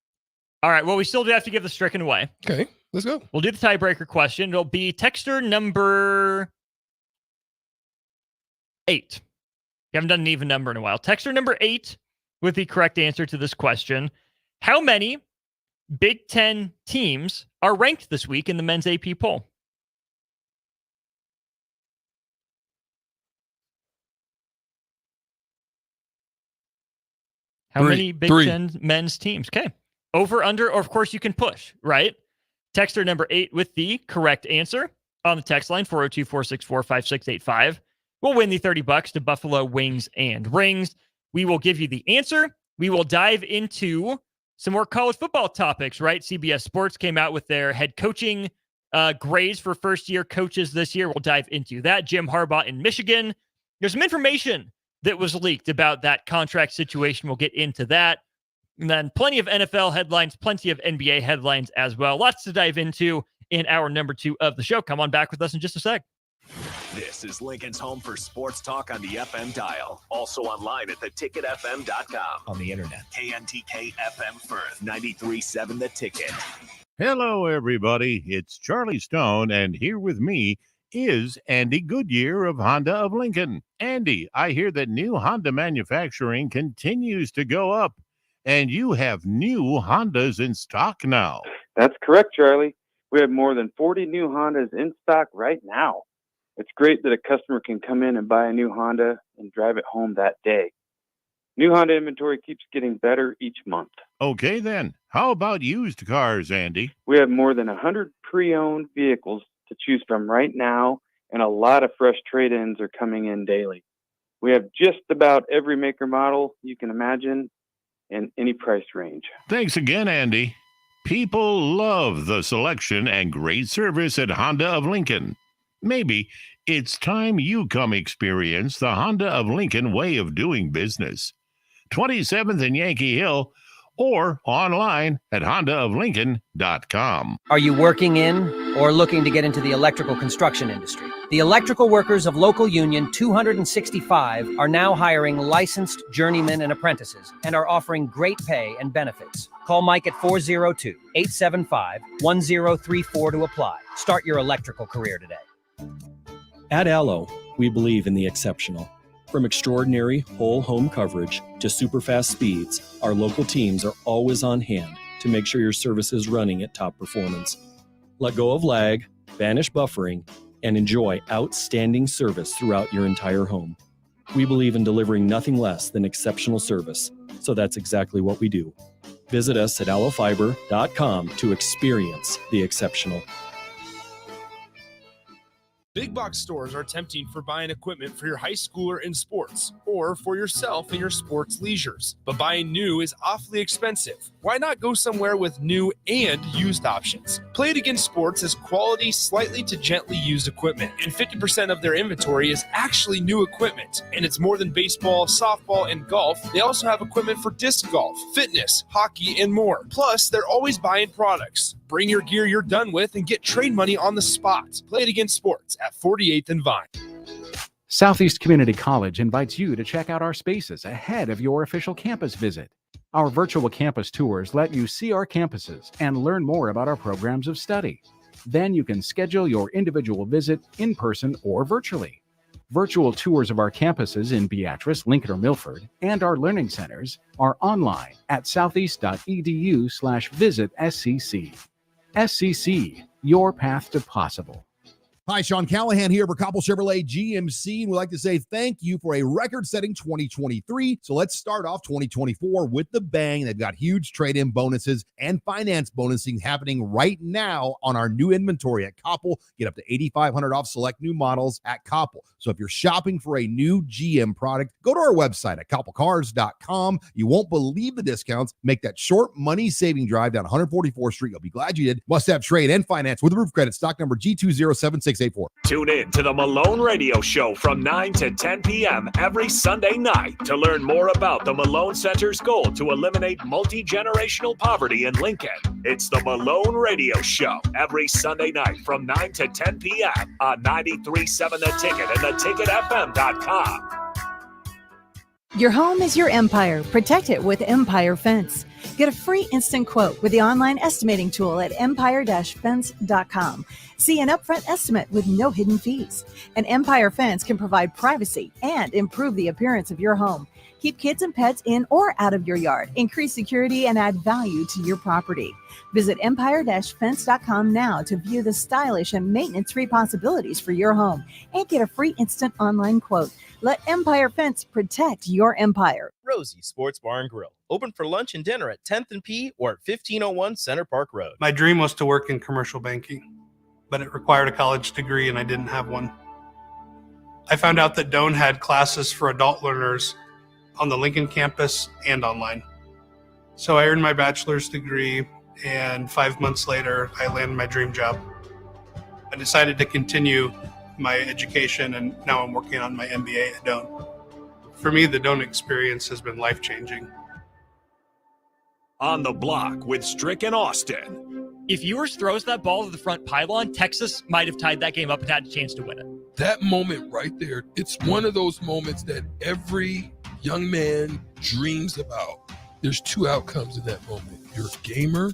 All right. Well, we still do have to give the Stricken away. Okay, let's go. We'll do the tiebreaker question. It'll be texter number 8. You haven't done an even number in a while. Texter number 8 with the correct answer to this question. How many Big Ten teams are ranked this week in the men's AP poll? How many Big Ten men's teams? Okay. Over, under, or of course you can push, right? Texter number 8 with the correct answer on the text line, 402-464-5685. Will win the $30 to Buffalo Wings and Rings. We will give you the answer. We will dive into some more college football topics, right? CBS Sports came out with their head coaching grades for first-year coaches this year. We'll dive into that. Jim Harbaugh in Michigan. There's some information that was leaked about that contract situation. We'll get into that. And then plenty of NFL headlines, plenty of NBA headlines as well. Lots to dive into in hour number 2 of the show. Come on back with us in just a sec. This is Lincoln's home for sports talk on the FM dial. Also online at theticketfm.com. On the internet. KNTK FM Firth, 93.7 The Ticket. Hello, everybody. It's Charlie Stone, and here with me is Andy Goodyear of Honda of Lincoln. Andy, I hear that new Honda manufacturing continues to go up, and you have new Hondas in stock now. That's correct, Charlie. We have more than 40 new Hondas in stock right now. It's great that a customer can come in and buy a new Honda and drive it home that day. New Honda inventory keeps getting better each month. Okay, then. How about used cars, Andy? We have more than 100 pre-owned vehicles to choose from right now, and a lot of fresh trade-ins are coming in daily. We have just about every maker model you can imagine in any price range. Thanks again, Andy. People love the selection and great service at Honda of Lincoln. Maybe it's time you come experience the Honda of Lincoln way of doing business. 27th and Yankee Hill, or online at hondaoflincoln.com. Are you working in or looking to get into the electrical construction industry? The electrical workers of Local Union 265 are now hiring licensed journeymen and apprentices and are offering great pay and benefits. Call Mike at 402-875-1034 to apply. Start your electrical career today. At Allo, we believe in the exceptional. From extraordinary whole home coverage to super fast speeds, our local teams are always on hand to make sure your service is running at top performance. Let go of lag, banish buffering, and enjoy outstanding service throughout your entire home. We believe in delivering nothing less than exceptional service, so that's exactly what we do. Visit us at allofiber.com to experience the exceptional. Big box stores are tempting for buying equipment for your high schooler in sports or for yourself in your sports leisures. But buying new is awfully expensive. Why not go somewhere with new and used options? Play It Again Sports has quality, slightly to gently used equipment, and 50% of their inventory is actually new equipment. And it's more than baseball, softball, and golf. They also have equipment for disc golf, fitness, hockey, and more. Plus, they're always buying products. Bring your gear you're done with and get trade money on the spot. Play It Again Sports at 48th and Vine. Southeast Community College invites you to check out our spaces ahead of your official campus visit. Our virtual campus tours let you see our campuses and learn more about our programs of study. Then you can schedule your individual visit in person or virtually. Virtual tours of our campuses in Beatrice, Lincoln, or Milford, and our learning centers are online at southeast.edu/visit-SCC. SCC, your path to possible. Hi, Sean Callahan here for Koppel Chevrolet GMC, and we'd like to say thank you for a record-setting 2023. So let's start off 2024 with the bang. They've got huge trade-in bonuses and finance bonusing happening right now on our new inventory at Koppel. Get up to $8,500 off select new models at Koppel. So if you're shopping for a new GM product, go to our website at koppelcars.com. You won't believe the discounts. Make that short money-saving drive down 144th Street. You'll be glad you did. Must have trade and finance with roof credit. Stock number G2076684. Tune in to the Malone Radio Show from 9 to 10 p.m. every Sunday night to learn more about the Malone Center's goal to eliminate multi-generational poverty in Lincoln. It's the Malone Radio Show every Sunday night from 9 to 10 p.m. on 93.7 The Ticket and theticketfm.com. Your home is your empire. Protect it with Empire Fence. Get a free instant quote with the online estimating tool at empire-fence.com. See an upfront estimate with no hidden fees. An Empire Fence can provide privacy and improve the appearance of your home. Keep kids and pets in or out of your yard. Increase security and add value to your property. Visit empire-fence.com now to view the stylish and maintenance-free possibilities for your home and get a free instant online quote. Let Empire Fence protect your empire. Rosie Sports Bar and Grill. Open for lunch and dinner at 10th and P or at 1501 Center Park Road. My dream was to work in commercial banking, but it required a college degree and I didn't have one. I found out that Doane had classes for adult learners on the Lincoln campus and online. So I earned my bachelor's degree, and 5 months later, I landed my dream job. I decided to continue my education, and now I'm working on my MBA at Doane. For me, the Doane experience has been life-changing. On the Block with Strick and Austin. If Ewers throws that ball to the front pylon, Texas might have tied that game up and had a chance to win it. That moment right there, it's one of those moments that every young man dreams about. There's two outcomes in that moment. You're a gamer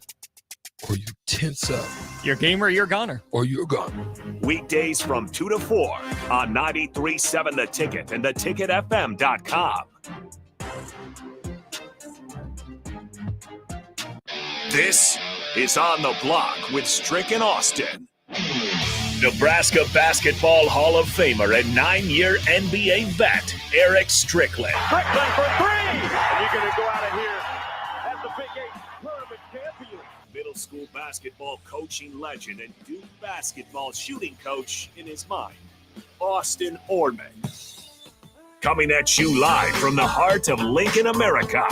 or you tense up. You're a gamer, you're a goner. Or you're a goner. Weekdays from 2 to 4 on 93.7 The Ticket and theticketfm.com. This is On the Block with Strick and Austin. Nebraska Basketball Hall of Famer and 9-year NBA vet, Erick Strickland. Strickland for three! And you're going to go out of here as the Big 8 tournament champion. Middle school basketball coaching legend and Duke basketball shooting coach in his mind, Austin Orman. Coming at you live from the heart of Lincoln, America.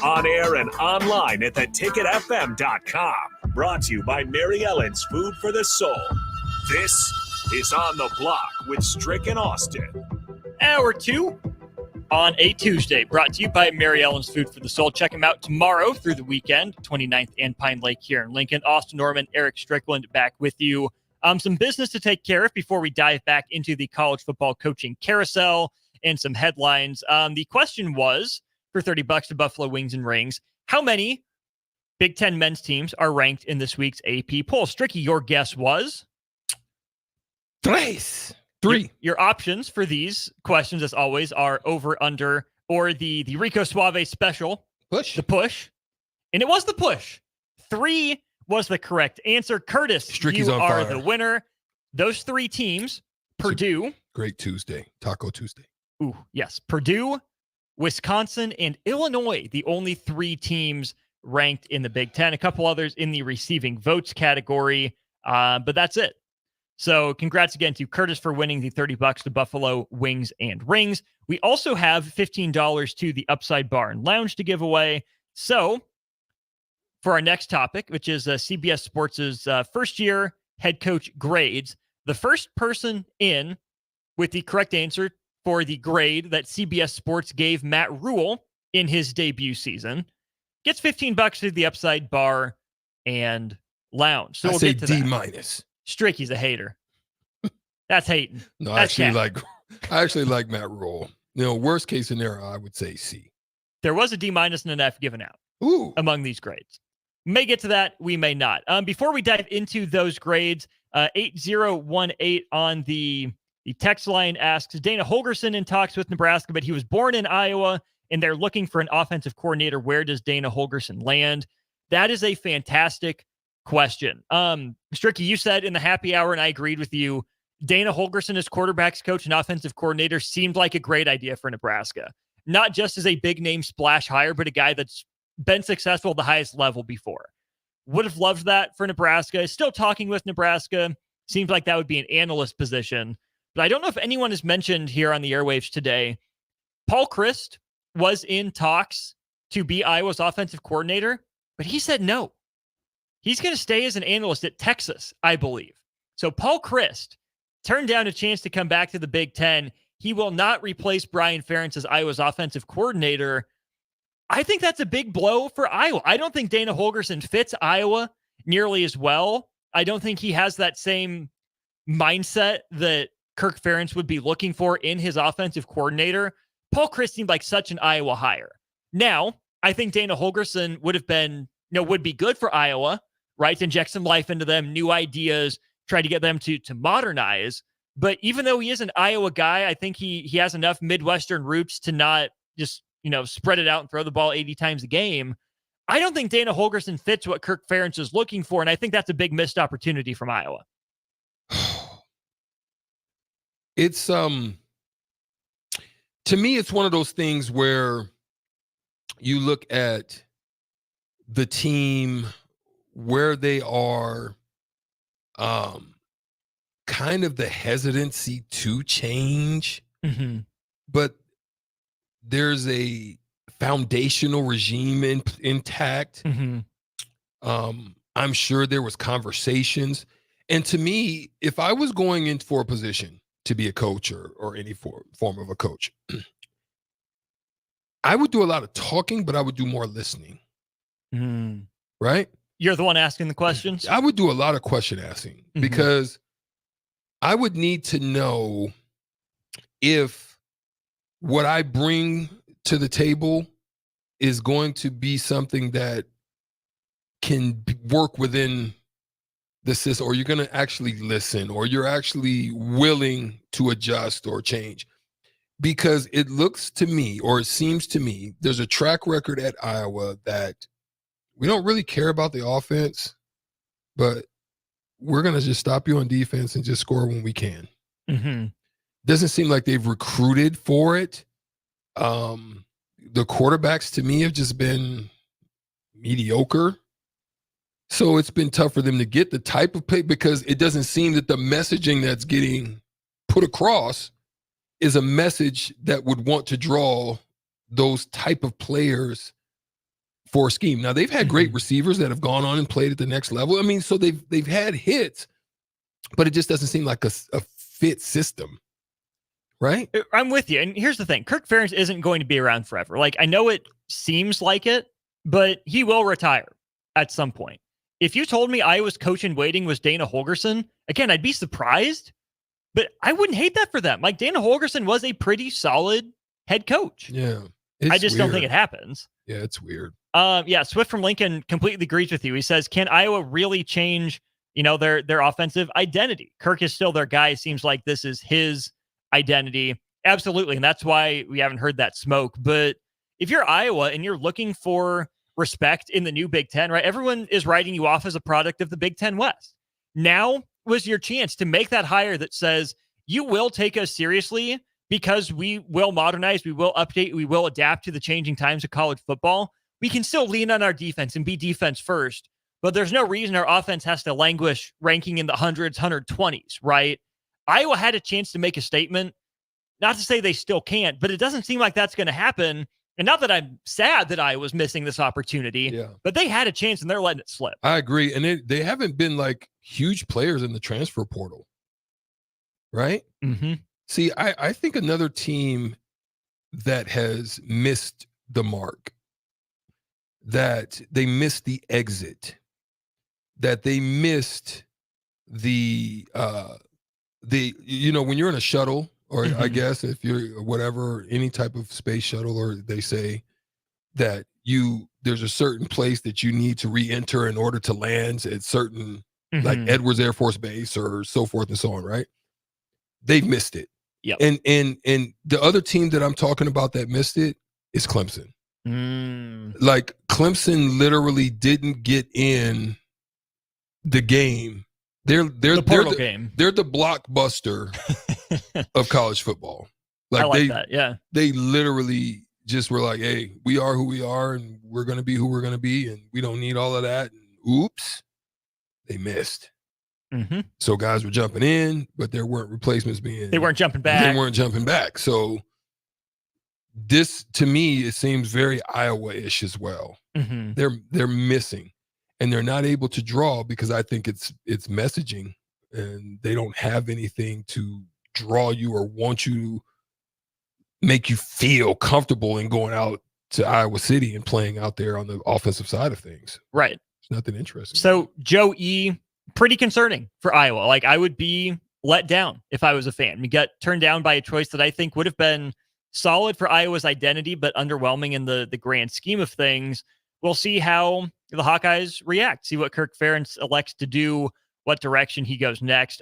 On air and online at theticketfm.com. Brought to you by Mary Ellen's Food for the Soul. This is On the Block with Strick and Austin. Hour 2 on a Tuesday. Brought to you by Mary Ellen's Food for the Soul. Check them out tomorrow through the weekend, 29th and Pine Lake here in Lincoln. Austin Norman, Erick Strickland back with you. Some business to take care of before we dive back into the college football coaching carousel and some headlines. The question was, for $30 to Buffalo Wings and Rings, how many Big Ten men's teams are ranked in this week's AP poll? Stricky, your guess was? Three. Your options for these questions, as always, are over, under, or the Rico Suave special. Push. The push. And it was the push. 3 was the correct answer. Curtis, Stricky's you on are fire. the winner. Those 3 teams, Purdue. Great Tuesday. Taco Tuesday. Ooh, yes. Purdue, Wisconsin, and Illinois, the only 3 teams ranked in the Big Ten. A couple others in the receiving votes category, but that's it. So congrats again to Curtis for winning the $30 to Buffalo Wings and Rings. We also have $15 to the Upside Bar and Lounge to give away. So for our next topic, which is CBS Sports' first-year head coach grades, the first person in with the correct answer for the grade that CBS Sports gave Matt Rule in his debut season gets $15 to the Upside Bar and Lounge. So I we'll say get to D-. that. Stricky's a hater. That's hating. No, That's I actually like Matt Rule. Worst case scenario, I would say C. There was a D- and an F given out among these grades. May get to that. We may not. Before we dive into those grades, 8018 on the text line asks, Dana Holgorsen in talks with Nebraska, but he was born in Iowa, and they're looking for an offensive coordinator. Where does Dana Holgorsen land? That is a fantastic question. Stricky, you said in the happy hour, and I agreed with you, Dana Holgorsen as quarterbacks coach and offensive coordinator seemed like a great idea for Nebraska. Not just as a big name splash hire, but a guy that's been successful at the highest level before. Would have loved that for Nebraska. Still talking with Nebraska. Seems like that would be an analyst position. But I don't know if anyone has mentioned here on the airwaves today, Paul Chryst was in talks to be Iowa's offensive coordinator, but he said no. He's going to stay as an analyst at Texas, I believe. So Paul Chryst turned down a chance to come back to the Big Ten. He will not replace Brian Ferentz as Iowa's offensive coordinator. I think that's a big blow for Iowa. I don't think Dana Holgorsen fits Iowa nearly as well. I don't think he has that same mindset that Kirk Ferentz would be looking for in his offensive coordinator. Paul Chryst seemed like such an Iowa hire. Now, I think Dana Holgorsen would be good for Iowa, right? To inject some life into them, new ideas, try to get them to modernize. But even though he is an Iowa guy, I think he has enough Midwestern roots to not just, spread it out and throw the ball 80 times a game. I don't think Dana Holgorsen fits what Kirk Ferentz is looking for, and I think that's a big missed opportunity from Iowa. It's to me, it's one of those things where you look at the team, where they are, kind of the hesitancy to change, but there's a foundational regime intact. I'm sure there was conversations. And to me, if I was going in for a position to be a coach or any form of a coach, I would do a lot of talking, but I would do more listening. Right? You're the one asking the questions? I would do a lot of question asking because I would need to know if what I bring to the table is going to be something that can work within the system, or you're going to actually listen, or you're actually willing to adjust or change. Because it looks to me, or it seems to me, there's a track record at Iowa that we don't really care about the offense. but we're going to just stop you on defense and just score when we can. Mm-hmm. Doesn't seem like they've recruited for it. The quarterbacks to me have just been mediocre. So it's been tough for them to get the type of play because it doesn't seem that the messaging that's getting put across is a message that would want to draw those type of players for a scheme. Now, they've had great receivers that have gone on and played at the next level. I mean, so they've had hits, but it just doesn't seem like a fit system. Right? I'm with you. And here's the thing. Kirk Ferentz isn't going to be around forever. Like, I know it seems like it, but he will retire at some point. If you told me Iowa's coach in waiting was Dana Holgorsen, again, I'd be surprised, but I wouldn't hate that for them. Like, Dana Holgorsen was a pretty solid head coach. Yeah. I just don't think it happens. Yeah, it's weird. Yeah, Swift from Lincoln completely agrees with you. He says, can Iowa really change, their offensive identity? Kirk is still their guy. Seems like this is his identity. Absolutely. And that's why we haven't heard that smoke. But if you're Iowa and you're looking for respect in the new Big Ten, right? Everyone is writing you off as a product of the Big Ten West. Now was your chance to make that hire that says you will take us seriously because we will modernize, we will update, we will adapt to the changing times of college football. We can still lean on our defense and be defense first, but there's no reason our offense has to languish ranking in the hundreds, 120s, right? Iowa had a chance to make a statement. Not to say they still can't, but it doesn't seem like that's going to happen. And not that I'm sad that I was missing this opportunity, but they had a chance and they're letting it slip. I agree. And they haven't been like huge players in the transfer portal. Right? Mm-hmm. See, I think another team that has missed the mark, that they missed the exit, that they missed the when you're in a shuttle, or I guess if you're whatever, any type of space shuttle, or they say that there's a certain place that you need to re-enter in order to land at certain like Edwards Air Force Base or so forth and so on, right? They've missed it. Yeah. And the other team that I'm talking about that missed it is Clemson. Like, Clemson literally didn't get in the game. They're the portal game. They're the blockbuster of college football. I like that. Yeah. They literally just were like, hey, we are who we are and we're going to be who we're going to be. And we don't need all of that. And oops, they missed. Mm-hmm. So guys were jumping in, but there weren't replacements They weren't jumping back. They weren't jumping back. So this, to me, it seems very Iowa-ish as well. Mm-hmm. They're missing. And they're not able to draw because I think it's messaging, and they don't have anything to draw you or want you to make you feel comfortable in going out to Iowa City and playing out there on the offensive side of things. Right. It's nothing interesting. So Joe E., pretty concerning for Iowa. Like, I would be let down if I was a fan. We got turned down by a choice that I think would have been solid for Iowa's identity, but underwhelming in the grand scheme of things. We'll see how the Hawkeyes react, see what Kirk Ferentz elects to do, what direction he goes next.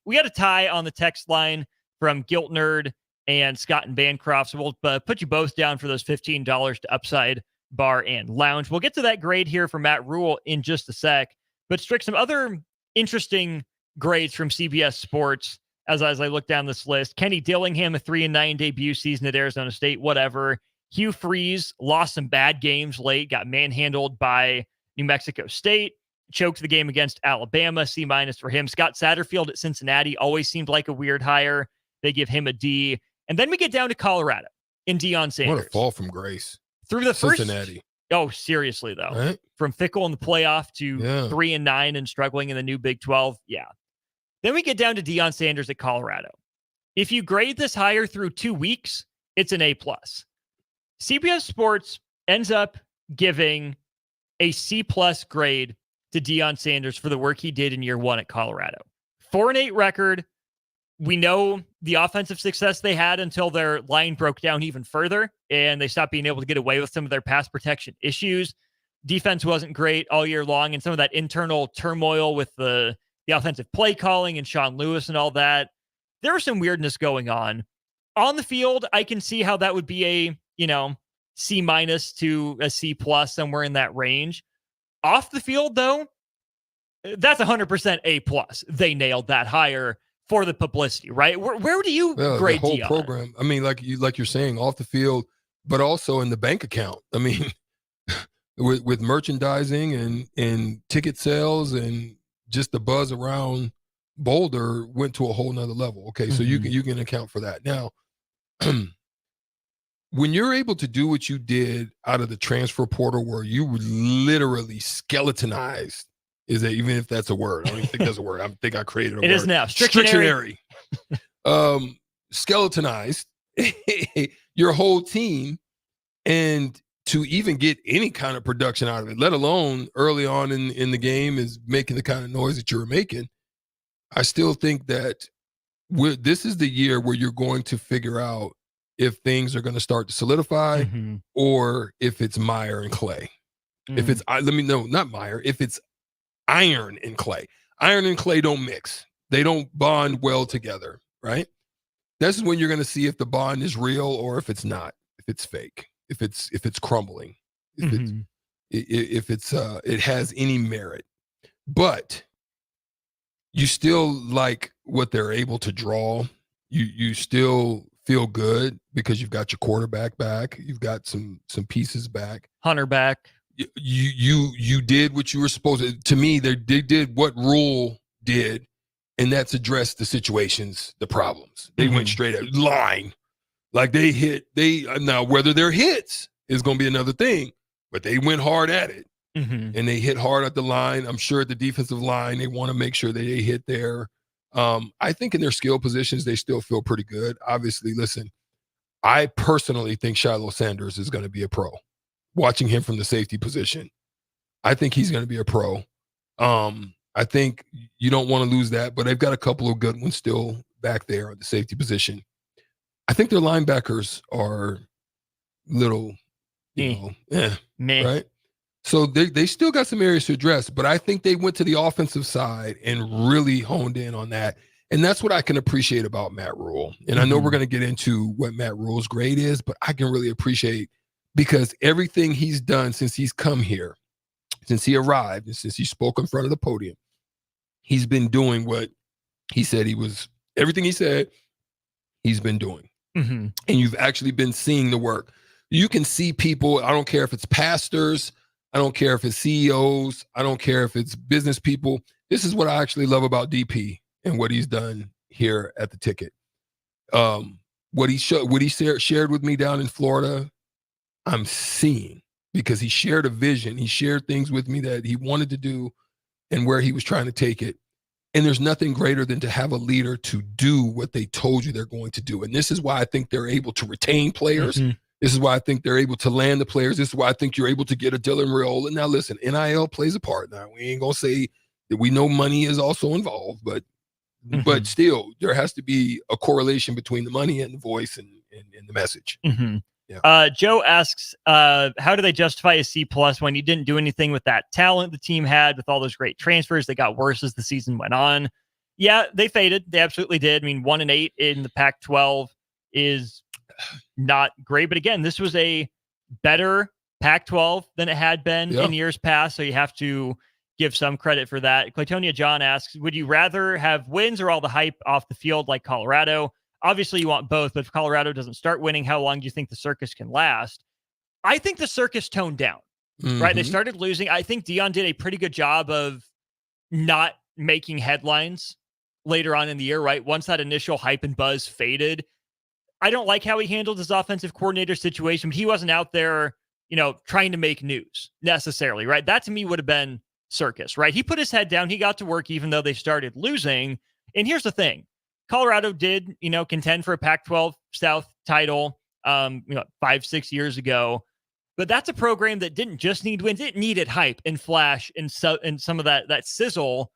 We got a tie on the text line from Guilt Nerd and Scott and Bancroft. So we'll put you both down for those $15 to Upside Bar and Lounge. We'll get to that grade here for Matt Rule in just a sec. But Strick, some other interesting grades from CBS Sports as I look down this list. Kenny Dillingham, a 3-9 debut season at Arizona State, whatever. Hugh Freeze lost some bad games late, got manhandled by New Mexico State, choked the game against Alabama, C- for him. Scott Satterfield at Cincinnati always seemed like a weird hire. They give him a D. And then we get down to Colorado in Deion Sanders. What a fall from grace. Through the first Cincinnati. Oh, seriously, though. Right? From fickle in the playoff to 3-9 and struggling in the new Big 12. Yeah. Then we get down to Deion Sanders at Colorado. If you grade this hire through 2 weeks, it's an A+. CBS Sports ends up giving a C+ grade to Deion Sanders for the work he did in year one at Colorado. 4-8 record. We know the offensive success they had until their line broke down even further and they stopped being able to get away with some of their pass protection issues. Defense wasn't great all year long, and some of that internal turmoil with the offensive play calling and Sean Lewis and all that. There was some weirdness going on. On the field, I can see how that would be a, C- to a C+, somewhere in that range. Off the field, though, that's 100% A+. They nailed that hire for the publicity, right? Where do you grade the whole Dion? program? I mean, like you're saying, off the field, but also in the bank account. I mean, with merchandising and ticket sales and just the buzz around Boulder went to a whole nother level. Okay, so you can account for that. Now, when you're able to do what you did out of the transfer portal, where you literally skeletonized, is that, even if that's a word? I don't even think that's a word. I think I created a word. It is now. Strictionary. Skeletonized your whole team, and to even get any kind of production out of it, let alone early on in the game, is making the kind of noise that you were making. I still think that this is the year where you're going to figure out if things are going to start to solidify or if it's mire and clay. If it's, not mire, if it's iron and clay. Iron and clay don't mix. They don't bond well together, right? This is when you're going to see if the bond is real or if it's not, if it's fake, if it's crumbling, if it has any merit. But you still like what they're able to draw. You still feel good because you've got your quarterback back. You've got some pieces back. Hunter back. You did what you were supposed to. To me, they did what Rule did, and that's addressed the situations, the problems. They went straight at line. Like now whether they're hits is going to be another thing, but they went hard at it. And they hit hard at the line. I'm sure at the defensive line, they want to make sure that they hit there. I think in their skill positions, they still feel pretty good. Obviously, listen, I personally think Shiloh Sanders is going to be a pro. Watching him from the safety position, I think he's going to be a pro. I think you don't want to lose that, but they've got a couple of good ones still back there at the safety position. I think their linebackers are little, right? So they still got some areas to address, but I think they went to the offensive side and really honed in on that. And that's what I can appreciate about Matt Rule. And I know we're going to get into what Matt Rule's grade is, but I can really appreciate, because everything he's done since he's come here, since he arrived, and since he spoke in front of the podium, he's been doing what he said everything he said, he's been doing. And you've actually been seeing the work. You can see people, I don't care if it's pastors, I don't care if it's CEOs, I don't care if it's business people. This is what I actually love about DP and what he's done here at the Ticket. What he shared with me down in Florida, I'm seeing, because he shared a vision. He shared things with me that he wanted to do and where he was trying to take it. And there's nothing greater than to have a leader to do what they told you they're going to do. And this is why I think they're able to retain players. This is why I think they're able to land the players. This is why I think you're able to get a Dylan Raiola. Now, listen, NIL plays a part. Now, we ain't going to say that we know money is also involved, but still, there has to be a correlation between the money and the voice and the message. Yeah. Joe asks, how do they justify a C+ when you didn't do anything with that talent the team had with all those great transfers? They got worse as the season went on. Yeah, they faded. They absolutely did. I mean, 1-8 in the Pac-12 is not great. But again, this was a better Pac-12 than it had been in years past. So you have to give some credit for that. Claytonia John asks, would you rather have wins or all the hype off the field like Colorado? Obviously, you want both, but if Colorado doesn't start winning, how long do you think the circus can last? I think the circus toned down, right? They started losing. I think Dion did a pretty good job of not making headlines later on in the year, right? Once that initial hype and buzz faded, I don't like how he handled his offensive coordinator situation, but he wasn't out there, trying to make news necessarily, right? That to me would have been circus, right? He put his head down. He got to work even though they started losing. And here's the thing. Colorado did, contend for a Pac-12 South title, 5-6 years ago, but that's a program that didn't just need wins; it needed hype and flash and some of that sizzle,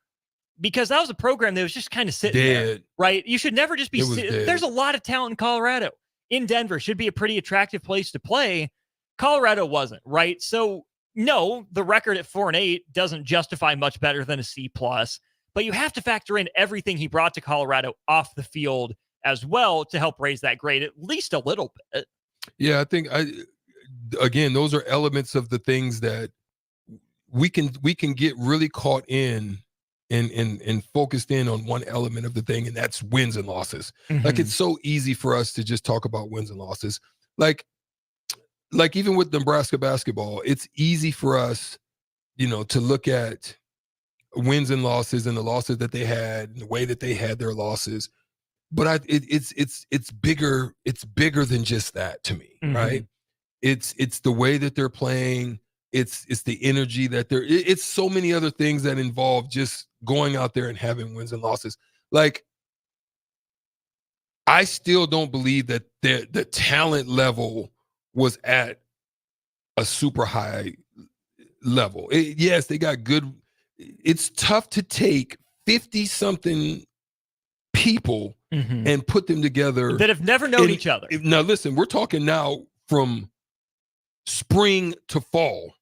because that was a program that was just kind of sitting there, right? You should never just be. There's a lot of talent in Colorado. In Denver, should be a pretty attractive place to play. Colorado wasn't, right? So no, the record at 4-8 doesn't justify much better than a C+. But you have to factor in everything he brought to Colorado off the field as well to help raise that grade at least a little bit. Yeah, I think again, those are elements of the things that we can get really caught in and focused in on one element of the thing, and that's wins and losses. Like, it's so easy for us to just talk about wins and losses. Like even with Nebraska basketball, it's easy for us, to look at wins and losses and the losses that they had and the way that they had their losses. But it's bigger. It's bigger than just that to me, right? It's the way that they're playing. It's the energy that it's so many other things that involve just going out there and having wins and losses. Like, I still don't believe that the talent level was at a super high level. Yes, they got good. It's tough to take 50-something people and put them together that have never known each other. Now, listen, we're talking now from spring to fall.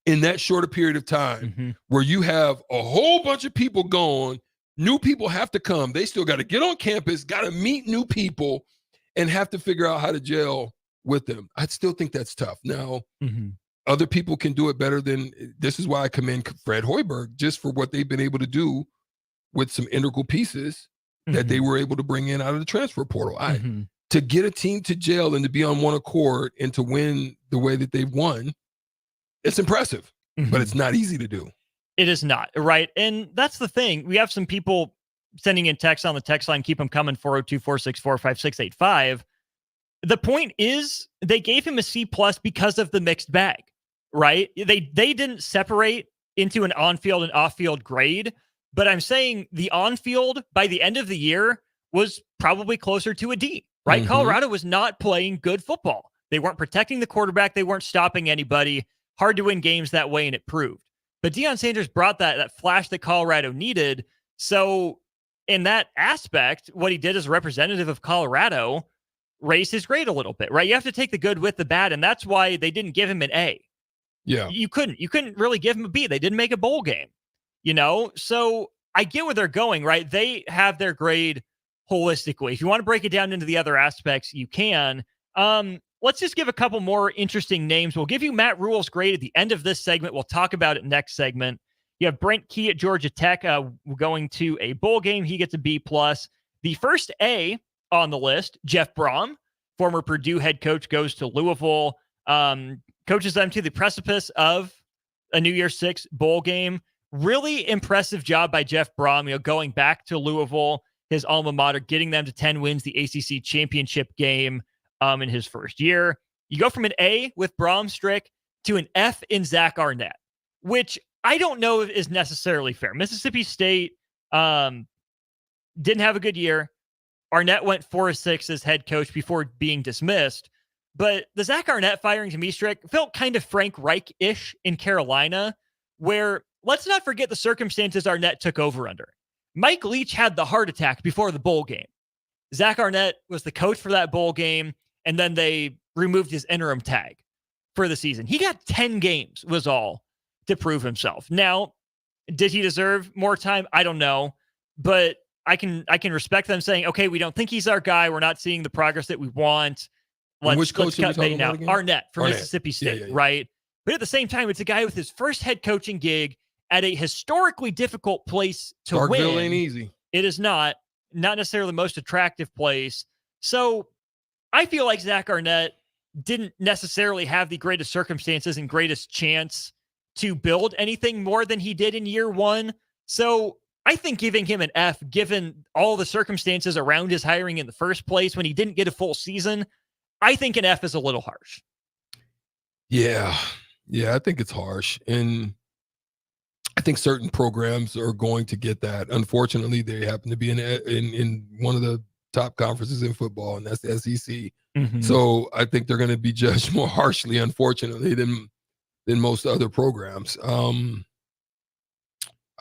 In that shorter period of time, where you have a whole bunch of people gone, new people have to come. They still got to get on campus, got to meet new people, and have to figure out how to gel with them. I still think that's tough. Now, other people can do it better than. This is why I commend Fred Hoiberg just for what they've been able to do with some integral pieces that they were able to bring in out of the transfer portal. To get a team to gel and to be on one accord and to win the way that they've won. It's impressive, but it's not easy to do. It is not, right? And that's the thing. We have some people sending in texts on the text line. Keep them coming, 402-464-5685. The point is, they gave him a C+ because of the mixed bag, right? They didn't separate into an on-field and off-field grade, but I'm saying the on-field, by the end of the year, was probably closer to a D, right? Colorado was not playing good football. They weren't protecting the quarterback. They weren't stopping anybody. Hard to win games that way, and it proved. But Deion Sanders brought that flash that Colorado needed. So in that aspect, what he did as a representative of Colorado raised his grade a little bit, right? You have to take the good with the bad, and that's why they didn't give him an A. Yeah. You couldn't really give him a B. They didn't make a bowl game, So I get where they're going, right? They have their grade holistically. If you want to break it down into the other aspects, you can. Let's just give a couple more interesting names. We'll give you Matt Rule's grade at the end of this segment. We'll talk about it next segment. You have Brent Key at Georgia Tech going to a bowl game. He gets a B+. The first A on the list, Jeff Brom, former Purdue head coach, goes to Louisville, coaches them to the precipice of a New Year's Six bowl game. Really impressive job by Jeff Brom, going back to Louisville, his alma mater, getting them to 10 wins, the ACC championship game. In his first year. You go from an A with Brom Strick to an F in Zach Arnett, which I don't know if is necessarily fair. Mississippi State didn't have a good year. Arnett went 4-6 as head coach before being dismissed. But the Zach Arnett firing to me, Strick, felt kind of Frank Reich-ish in Carolina, where let's not forget the circumstances Arnett took over under. Mike Leach had the heart attack before the bowl game. Zach Arnett was the coach for that bowl game, and then they removed his interim tag for the season. He got 10 games was all to prove himself. Now, did he deserve more time? I don't know, but I can respect them saying, okay, we don't think he's our guy. We're not seeing the progress that we want. Let's cut bait now. Arnett from Mississippi State, right? But at the same time, it's a guy with his first head coaching gig at a historically difficult place to Starkville win. ain't easy. It is not necessarily the most attractive place. So I feel like Zach Arnett didn't necessarily have the greatest circumstances and greatest chance to build anything more than he did in year one. So I think giving him an F, given all the circumstances around his hiring in the first place when he didn't get a full season, I think an F is a little harsh. Yeah, I think it's harsh. And I think certain programs are going to get that. Unfortunately, they happen to be in one of the top conferences in football, and that's the SEC. So I think they're going to be judged more harshly, unfortunately, than most other programs.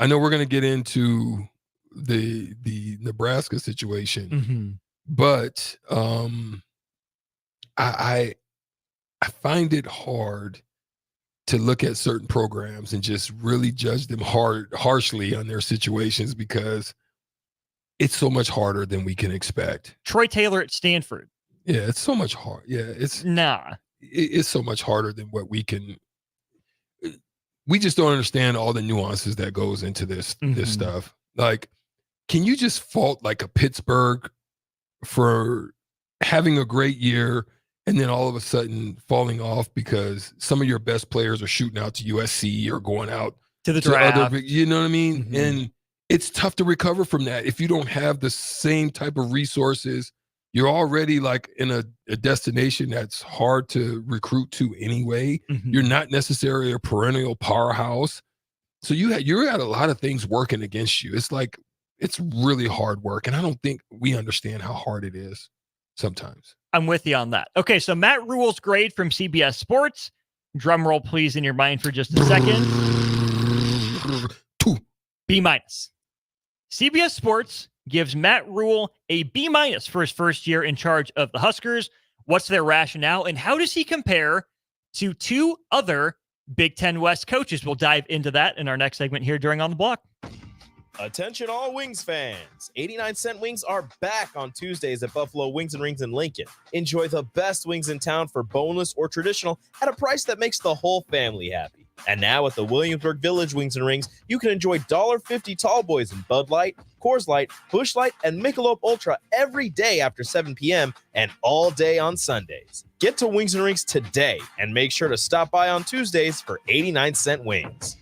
I know we're going to get into the Nebraska situation, but I find it hard to look at certain programs and just really judge them harshly on their situations, because it's so much harder than we can expect. Troy Taylor at Stanford. Yeah, it's so much hard. Yeah, it's so much harder than what we can. we just don't understand all the nuances that goes into this stuff. Like, can you just fault like a Pittsburgh for having a great year and then all of a sudden falling off because some of your best players are shooting out to USC or going out to the draft? Other, you know what I mean? And it's tough to recover from that if you don't have the same type of resources. You're already like in a destination that's hard to recruit to anyway. You're not necessarily a perennial powerhouse. So you're at a lot of things working against you. It's like, it's really hard work. And I don't think we understand how hard it is sometimes. I'm with you on that. Okay, so Matt Rule's grade from CBS Sports. Drum roll, please, in your mind for just a second. 2. B-. CBS Sports gives Matt Rule a B- for his first year in charge of the Huskers. What's their rationale, and how does he compare to 2 other Big Ten West coaches? We'll dive into that in our next segment here during On the Block. Attention all Wings fans. 89-cent wings are back on Tuesdays at Buffalo Wings and Rings in Lincoln. Enjoy the best wings in town for boneless or traditional at a price that makes the whole family happy. And now at the Williamsburg Village Wings and Rings, you can enjoy $1.50 tall boys in Bud Light, Coors Light, Busch Light, and Michelob Ultra every day after 7 p.m. and all day on Sundays. Get to Wings and Rings today and make sure to stop by on Tuesdays for 89-cent wings.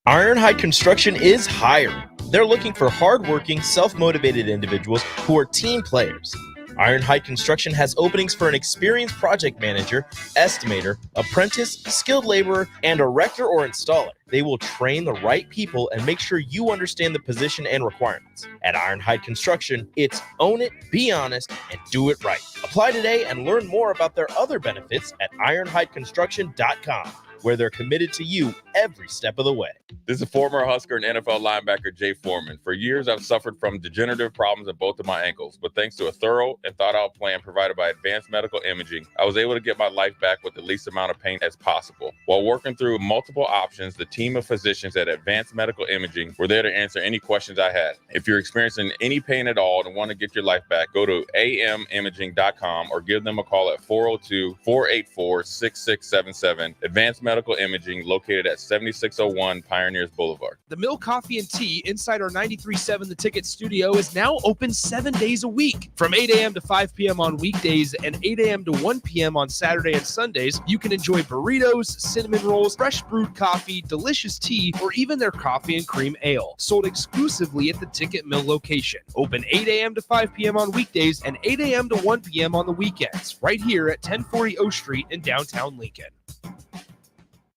Ironhide Construction is hiring. They're looking for hardworking, self-motivated individuals who are team players. Ironhide Construction has openings for an experienced project manager, estimator, apprentice, skilled laborer, and erector or installer. They will train the right people and make sure you understand the position and requirements. At Ironhide Construction, it's own it, be honest, and do it right. Apply today and learn more about their other benefits at ironhideconstruction.com. where they're committed to you every step of the way. This is former Husker and NFL linebacker Jay Foreman. For years, I've suffered from degenerative problems in both of my ankles, but thanks to a thorough and thought-out plan provided by Advanced Medical Imaging, I was able to get my life back with the least amount of pain as possible. While working through multiple options, the team of physicians at Advanced Medical Imaging were there to answer any questions I had. If you're experiencing any pain at all and want to get your life back, go to amimaging.com or give them a call at 402-484-6677. Advanced Medical Imaging, located at 7601 Pioneers Boulevard. The Mill Coffee and Tea inside our 93.7 The Ticket studio is now open 7 days a week. From 8 a.m. to 5 p.m. on weekdays and 8 a.m. to 1 p.m. on Saturday and Sundays, you can enjoy burritos, cinnamon rolls, fresh brewed coffee, delicious tea, or even their coffee and cream ale, sold exclusively at the Ticket Mill location. Open 8 a.m. to 5 p.m. on weekdays and 8 a.m. to 1 p.m. on the weekends, right here at 1040 O Street in downtown Lincoln.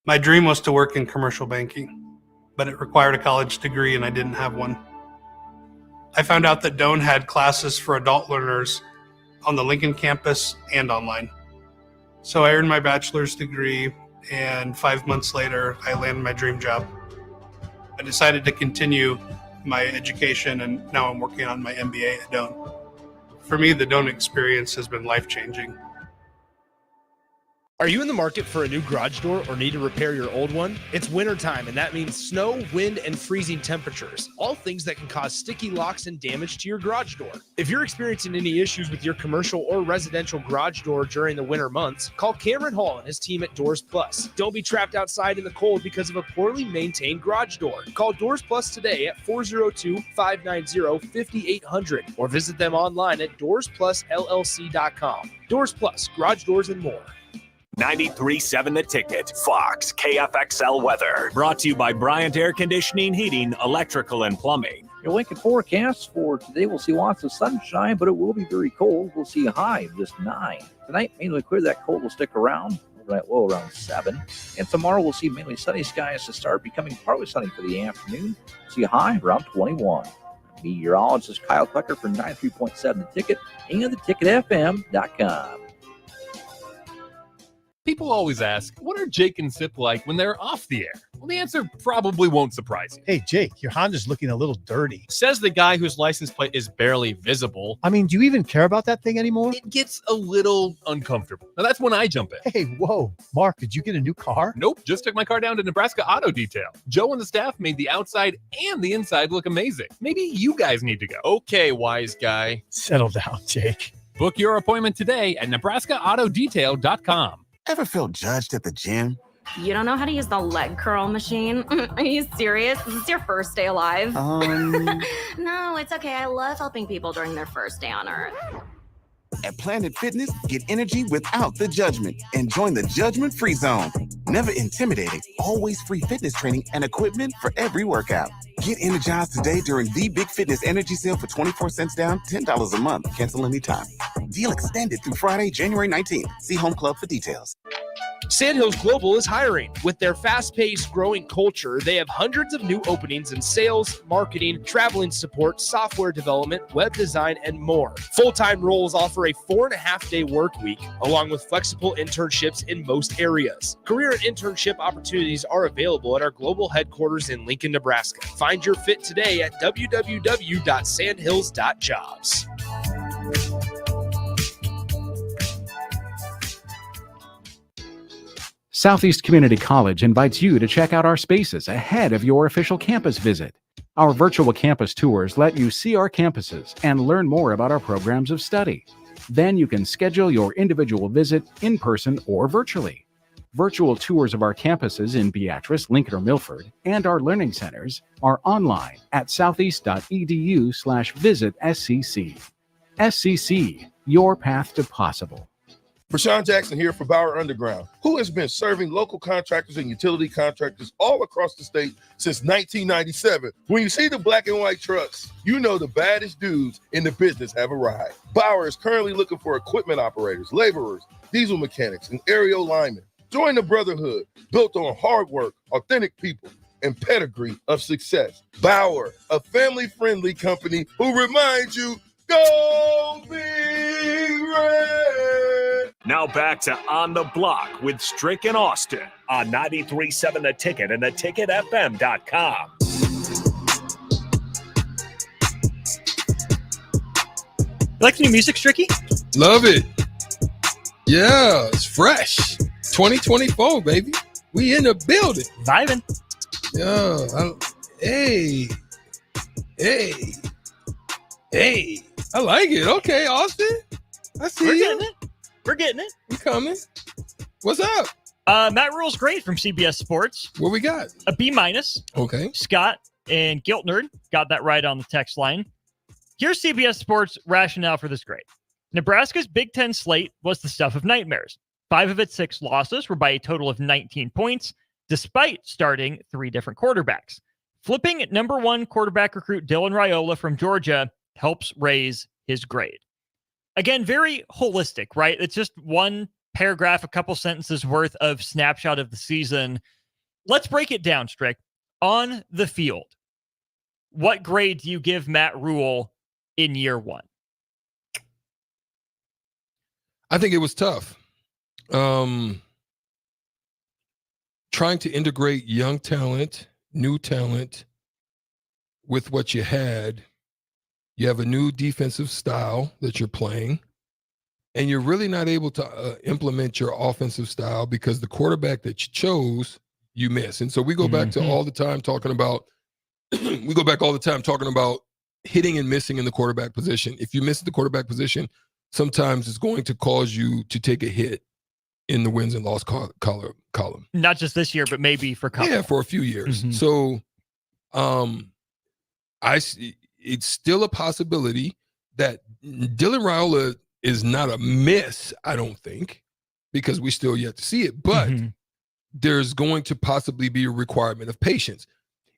My dream was to work in commercial banking, but it required a college degree and I didn't have one. I found out that Doane had classes for adult learners on the Lincoln campus and online. So I earned my bachelor's degree, and 5 months later, I landed my dream job. I decided to continue my education, and now I'm working on my MBA at Doane. For me, the Doane experience has been life-changing. Are you in the market for a new garage door or need to repair your old one? It's wintertime, and that means snow, wind, and freezing temperatures, all things that can cause sticky locks and damage to your garage door. If you're experiencing any issues with your commercial or residential garage door during the winter months, call Cameron Hall and his team at Doors Plus. Don't be trapped outside in the cold because of a poorly maintained garage door. Call Doors Plus today at 402-590-5800 or visit them online at doorsplusllc.com. Doors Plus, garage doors and more. 93.7 The Ticket, Fox, KFXL weather. Brought to you by Bryant Air Conditioning, Heating, Electrical, and Plumbing. Your Lincoln forecast for today, we'll see lots of sunshine, but it will be very cold. We'll see a high of just 9. Tonight, mainly clear. That cold will stick around. Overnight low around 7. And tomorrow, we'll see mainly sunny skies to start, becoming partly sunny for the afternoon. See a high around 21. Meteorologist Kyle Tucker for 93.7 The Ticket and theticketfm.com. People always ask, what are Jake and Sip like when they're off the air? Well, the answer probably won't surprise you. Hey, Jake, your Honda's looking a little dirty. Says the guy whose license plate is barely visible. I mean, do you even care about that thing anymore? It gets a little uncomfortable. Now, that's when I jump in. Hey, whoa. Mark, did you get a new car? Nope, just took my car down to Nebraska Auto Detail. Joe and the staff made the outside and the inside look amazing. Maybe you guys need to go. Okay, wise guy. Settle down, Jake. Book your appointment today at nebraskaautodetail.com. Ever felt judged at the gym? You don't know how to use the leg curl machine? Are you serious? Is this your first day alive? No, it's okay. I love helping people during their first day on Earth. At Planet Fitness, get energy without the judgment and join the judgment-free zone. Never intimidating, always free fitness training and equipment for every workout. Get energized today during the Big Fitness Energy Sale for 24 cents down, $10 a month. Cancel anytime. Deal extended through Friday, January 19th. See Home Club for details. Sandhills Global is hiring. With their fast-paced, growing culture, they have hundreds of new openings in sales, marketing, traveling support, software development, web design, and more. Full-time roles offer a 4.5-day work week, along with flexible internships in most areas. Career and internship opportunities are available at our global headquarters in Lincoln, Nebraska. Find your fit today at www.sandhills.jobs. Southeast Community College invites you to check out our spaces ahead of your official campus visit. Our virtual campus tours let you see our campuses and learn more about our programs of study. Then you can schedule your individual visit in person or virtually. Virtual tours of our campuses in Beatrice, Lincoln, or Milford, and our learning centers are online at southeast.edu/visit-SCC. SCC, your path to possible. Rashawn Jackson here for Bauer Underground, who has been serving local contractors and utility contractors all across the state since 1997. When you see the black and white trucks, you know the baddest dudes in the business have arrived. Bauer is currently looking for equipment operators, laborers, diesel mechanics, and aerial linemen. Join the brotherhood built on hard work, authentic people, and pedigree of success. Bauer, a family-friendly company who reminds you, go Big Red! Now back to On the Block with Strick and Austin on 93.7 The Ticket and theticketfm.com. You like the new music, Stricky? Love it. Yeah, it's fresh. 2024, baby. We in the building. Vibing. Yeah. Hey. I like it. Okay, Austin. I see We're you. getting it. We're getting it. You coming? What's up? Matt Rule's great from CBS Sports. What we got? A B-. Okay. Scott and Guilt Nerd got that right on the text line. Here's CBS Sports' rationale for this grade. Nebraska's Big Ten slate was the stuff of nightmares. 5 of its 6 losses were by a total of 19 points, despite starting 3 different quarterbacks. Flipping number 1 quarterback recruit Dylan Raiola from Georgia helps raise his grade. Again, very holistic, right? It's just one paragraph, a couple sentences worth of snapshot of the season. Let's break it down, Strick. On the field, what grade do you give Matt Rule in year 1? I think it was tough. Trying to integrate young talent, new talent with what you had. You have a new defensive style that you're playing, and you're really not able to implement your offensive style because the quarterback that you chose, you miss. And so we go back to all the time talking about, hitting and missing in the quarterback position. If you miss the quarterback position, sometimes it's going to cause you to take a hit in the wins and loss column. Not just this year, but maybe for a couple. Yeah, for a few years. So it's still a possibility that Dylan Raiola is not a miss, I don't think, because we still yet to see it. But there's going to possibly be a requirement of patience.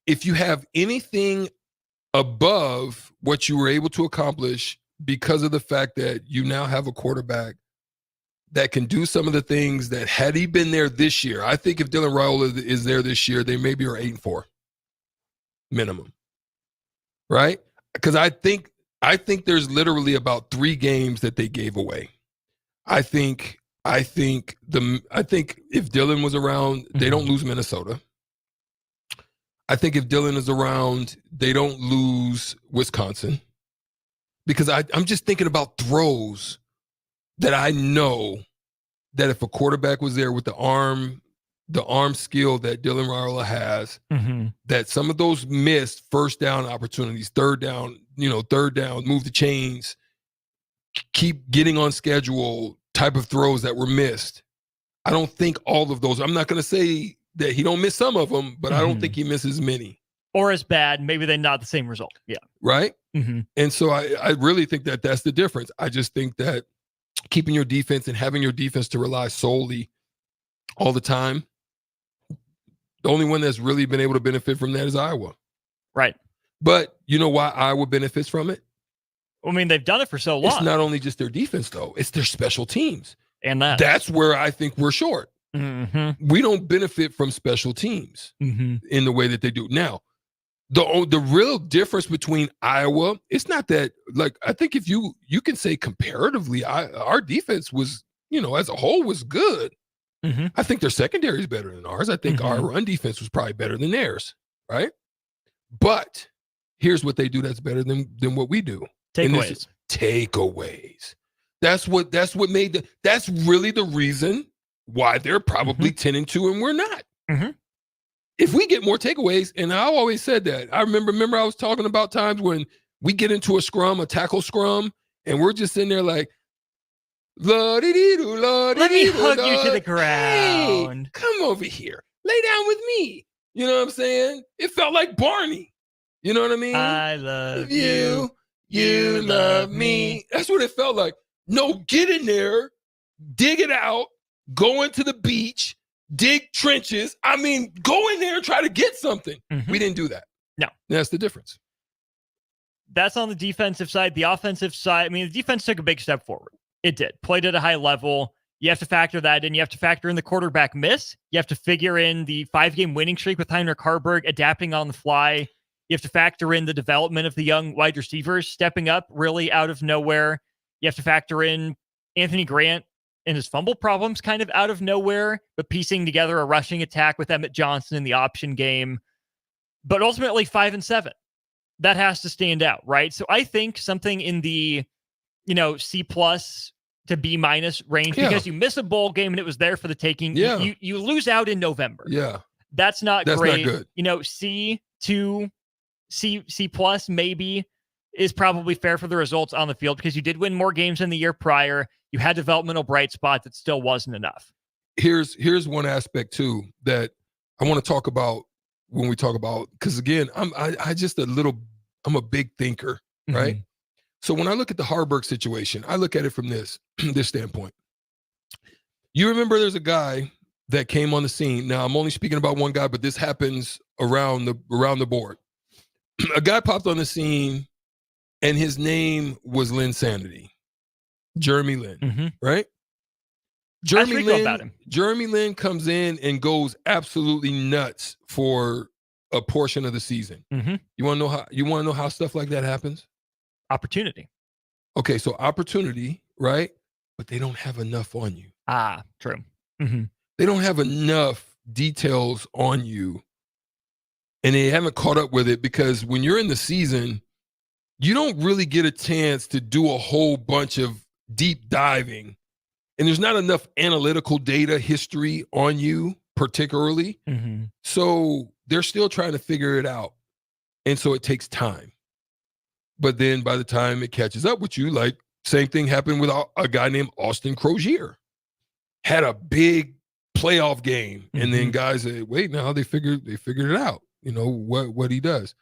If you have anything above what you were able to accomplish because of the fact that you now have a quarterback that can do some of the things that had he been there this year, I think if Dylan Raiola is there this year, they maybe are 8-4 minimum, right? Because I think there's literally about 3 games that they gave away. I think if Dylan was around, they don't lose Minnesota. I think if Dylan is around, they don't lose Wisconsin. Because I'm just thinking about throws that I know that if a quarterback was there with the arm skill that Dylan Raiola has, that some of those missed first down opportunities, third down, move the chains, keep getting on schedule type of throws that were missed, I don't think all of those. I'm not going to say that he don't miss some of them, but I don't think he misses many. Or as bad, maybe they're not the same result. Yeah. Right? Mm-hmm. And so I really think that that's the difference. I just think that keeping your defense and having your defense to rely solely all the time, the only one that's really been able to benefit from that is Iowa. Right. But you know why Iowa benefits from it? I mean, they've done it for so long. It's not only just their defense, though. It's their special tems. And that's where I think we're short. Mm-hmm. We don't benefit from special teams Mm-hmm. in the way that they do. Now, the real difference between Iowa, it's not that, like, I think if you can say comparatively, our defense was, as a whole was good. Mm-hmm. I think their secondary is better than ours. I think our run defense was probably better than theirs, right? But here's what they do that's better than what we do. Takeaways. Takeaways. That's really the reason why they're probably 10-2 and we're not. Mm-hmm. If we get more takeaways, and I always said that. I remember I was talking about times when we get into a tackle scrum, and we're just sitting there like, let me hug you to the ground. Hey, come over here. Lay down with me. You know what I'm saying? It felt like Barney. You know what I mean? I love you. You love me. That's what it felt like. No, get in there, dig it out, go into the beach, dig trenches. I mean, go in there and try to get something. Mm-hmm. We didn't do that. No. That's the difference. That's on the defensive side. The offensive side, I mean, the defense took a big step forward. It did. Played at a high level. You have to factor that in. You have to factor in the quarterback miss. You have to figure in the 5-game winning streak with Heinrich Harburg adapting on the fly. You have to factor in the development of the young wide receivers stepping up really out of nowhere. You have to factor in Anthony Grant and his fumble problems kind of out of nowhere, but piecing together a rushing attack with Emmett Johnson in the option game. But ultimately 5-7. That has to stand out, right? So I think something in the, C+ to B- range, because you miss a bowl game and it was there for the taking. Yeah. You lose out in November. Yeah. That's not That's great. not good. C to C+ maybe is probably fair for the results on the field because you did win more games than the year prior. You had developmental bright spots that still wasn't enough. Here's one aspect too that I want to talk about when we talk about, because again, I'm a big thinker, right? Mm-hmm. So when I look at the Harburg situation, I look at it from this standpoint. You remember there's a guy that came on the scene. Now I'm only speaking about one guy, but this happens around the board. A guy popped on the scene and his name was Lynn Sanity. Jeremy Lin, right? Jeremy Lin comes in and goes absolutely nuts for a portion of the season. Mm-hmm. You want to know how stuff like that happens? Opportunity. Okay, so opportunity, right? But they don't have enough on you. True. Mm-hmm. They don't have enough details on you, and they haven't caught up with it because when you're in the season, you don't really get a chance to do a whole bunch of deep diving, and there's not enough analytical data history on you particularly. Mm-hmm. So they're still trying to figure it out, and so it takes time. But then by the time it catches up with you, like same thing happened with a guy named Austin Crozier. Had a big playoff game, and then guys say, wait, now they figured it out. What he does.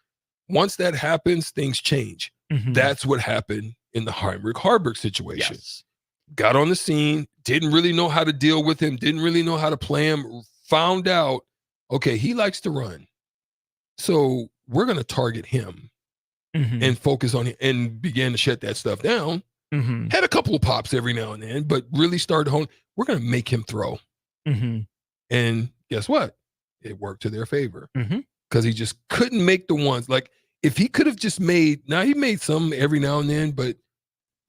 Once that happens, things change. Mm-hmm. That's what happened in the Heinrich Harburg situation. Yes. Got on the scene, didn't really know how to deal with him, didn't really know how to play him, found out, okay, he likes to run. So we're going to target him and focus on him, and began to shut that stuff down. Mm-hmm. Had a couple of pops every now and then, but really started home. We're going to make him throw. Mm-hmm. And guess what? It worked to their favor Mm-hmm. because he just couldn't make the ones. Like if he could have just made, now he made some every now and then, but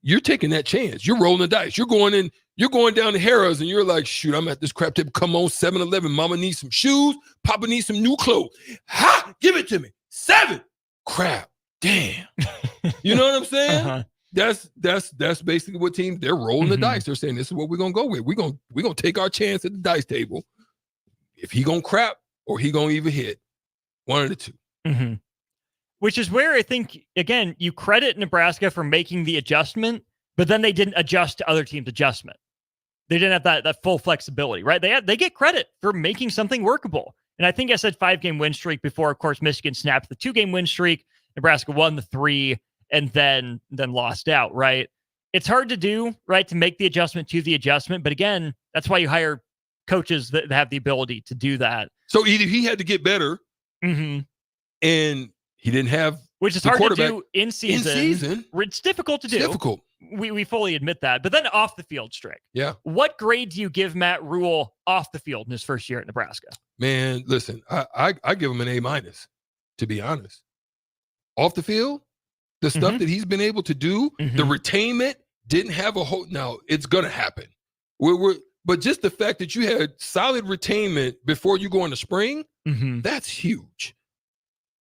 you're taking that chance. You're rolling the dice. You're going down to Harrah's and you're like, shoot, I'm at this crap table. Come on, 7-Eleven. Mama needs some shoes. Papa needs some new clothes. Ha! Give it to me. 7. Crap. Damn. You know what I'm saying? Uh-huh. That's basically what teams, they're rolling the dice. They're saying this is what we're gonna go with. We're gonna take our chance at the dice table. If he gonna crap or he gonna even hit, one of the two. Mm-hmm. Which is where I think, again, you credit Nebraska for making the adjustment, but then they didn't adjust to other teams' adjustment. They didn't have that full flexibility, right? They get credit for making something workable. And I think I said 5-game win streak before. Of course, Michigan snapped the 2-game win streak. Nebraska won the 3 and then lost out, right? It's hard to do, right, to make the adjustment to the adjustment. But again, that's why you hire coaches that have the ability to do that. So either he had to get better, and he didn't have, which is hard to do in season. It's difficult to do. It's difficult. We fully admit that. But then off the field, Strick. Yeah. What grade do you give Matt Rule off the field in his first year at Nebraska? Man, listen, I give him an A-, to be honest. Off the field, the stuff that he's been able to do, the retainment didn't have a whole. Now it's gonna happen. But just the fact that you had solid retainment before you go into spring, that's huge.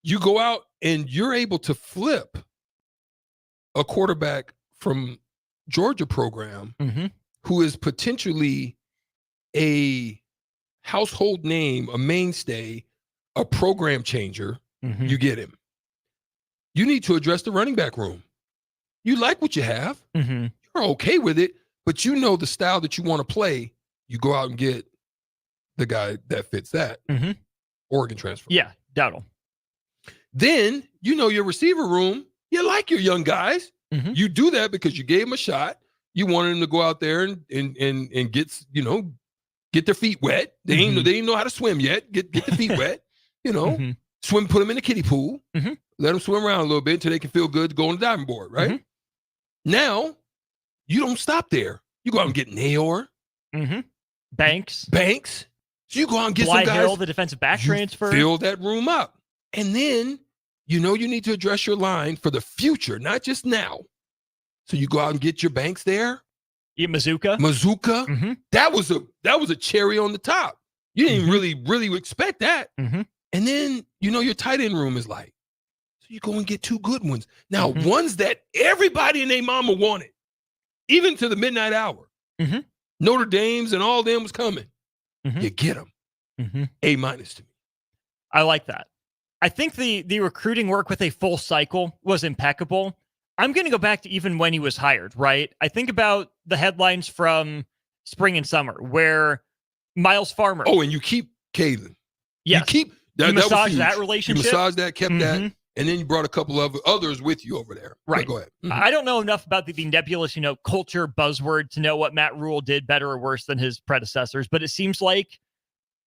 You go out and you're able to flip a quarterback from Georgia program who is potentially a household name, a mainstay, a program changer. You get him. You need to address the running back room. You like what you have. You're okay with it, but you know the style that you want to play. You go out and get the guy that fits that. Oregon transfer. Yeah, Dowdle. Then you know your receiver room. You like your young guys. You do that because you gave them a shot. You wanted them to go out there and get their feet wet. They ain't know how to swim yet. Get their feet wet. Swim, put them in the kiddie pool. Let them swim around a little bit until they can feel good to go on the diving board, right? Now, you don't stop there. You go out and get Nayor. Banks. So you go out and get Bly some guys. Hill, the defensive back transfer. Fill that room up. And then, you need to address your line for the future, not just now. So you go out and get your Banks there. Yeah, Mazuka. That was a cherry on the top. You didn't really expect that. And then, your tight end room is like, so you go and get 2 good ones. Now, ones that everybody and their mama wanted, even to the midnight hour. Notre Dame's and all them was coming. You get them. A- to me. I like that. I think the recruiting work with a full cycle was impeccable. I'm going to go back to even when he was hired, right? I think about the headlines from spring and summer where Miles Farmer. Oh, and you keep Caden. Yes. You keep that. You massage was that relationship. You massage that, kept that, and then you brought a couple of others with you over there. Right. Go ahead. I don't know enough about the nebulous, culture buzzword to know what Matt Rule did better or worse than his predecessors, but it seems like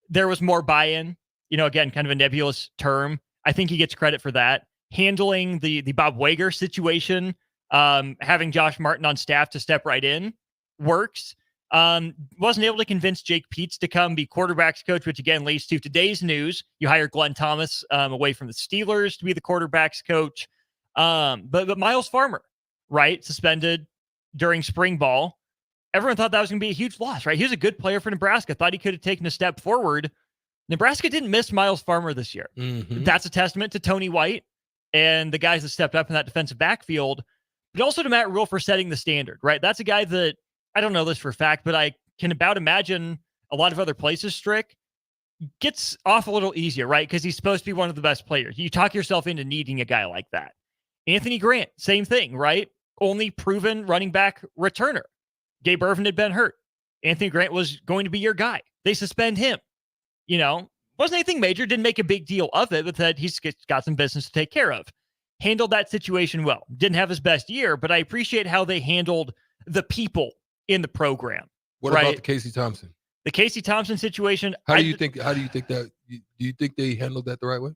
there was more buy-in. Again, kind of a nebulous term. I think he gets credit for that. Handling the Bob Wager situation, having Josh Martin on staff to step right in works. Wasn't able to convince Jake Peets to come be quarterbacks coach, which again leads to today's news. You hire Glenn Thomas away from the Steelers to be the quarterbacks coach. But Miles Farmer, right, suspended during spring ball. Everyone thought that was going to be a huge loss, right? He was a good player for Nebraska. Thought he could have taken a step forward. Nebraska didn't miss Miles Farmer this year. That's a testament to Tony White and the guys that stepped up in that defensive backfield, but also to Matt Rule for setting the standard, right? That's a guy that, I don't know this for a fact, but I can about imagine a lot of other places, Strick, gets off a little easier, right? Because he's supposed to be one of the best players. You talk yourself into needing a guy like that. Anthony Grant, same thing, right? Only proven running back returner. Gabe Irvin had been hurt. Anthony Grant was going to be your guy. They suspend him. Wasn't anything major, didn't make a big deal of it, but that he's got some business to take care of. Handled that situation well. Didn't have his best year, but I appreciate how they handled the people in the program. What about the Casey Thompson? The Casey Thompson situation. How do you think that? Do you think they handled that the right way,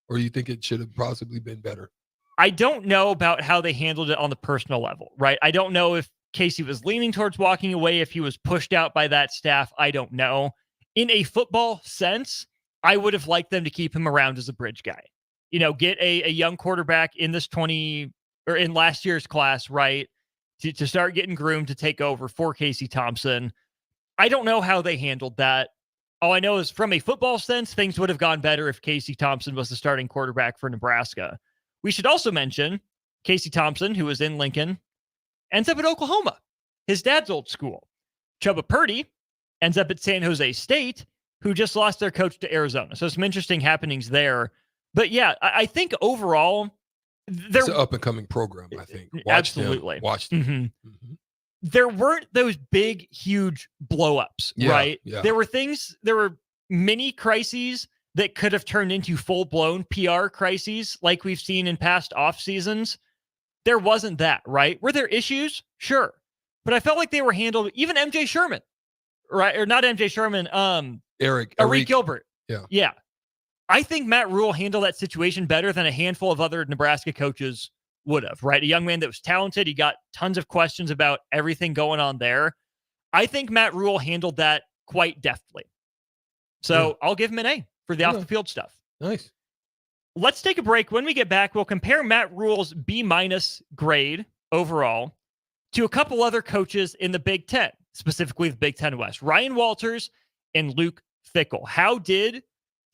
or do you think it should have possibly been better? I don't know about how they handled it on the personal level, right? I don't know if Casey was leaning towards walking away, if he was pushed out by that staff. I don't know. In a football sense, I would have liked them to keep him around as a bridge guy. Get a young quarterback in this in last year's class, right? To start getting groomed to take over for Casey Thompson. I don't know how they handled that. All I know is from a football sense, things would have gone better if Casey Thompson was the starting quarterback for Nebraska. We should also mention Casey Thompson, who was in Lincoln, ends up at Oklahoma, his dad's old school. Chubba Purdy ends up at San Jose State, who just lost their coach to Arizona. So some interesting happenings there. But yeah, I think overall, it's an up-and-coming program, I think. Watch absolutely. Watch them. there weren't those big, huge blow-ups, right? Yeah. There were mini crises that could have turned into full-blown PR crises like we've seen in past off seasons. There wasn't that, right? Were there issues? Sure. But I felt like they were handled, even MJ Sherman, right? Or not MJ Sherman, Erick Gilbert. Yeah. Yeah. I think Matt Rule handled that situation better than a handful of other Nebraska coaches would have, right? A young man that was talented. He got tons of questions about everything going on there. I think Matt Rule handled that quite deftly. So I'll give him an A for the off-the-field stuff. Nice. Let's take a break. When we get back, we'll compare Matt Rule's B- grade overall to a couple other coaches in the Big Ten, specifically the Big Ten West, Ryan Walters and Luke Fickell. How did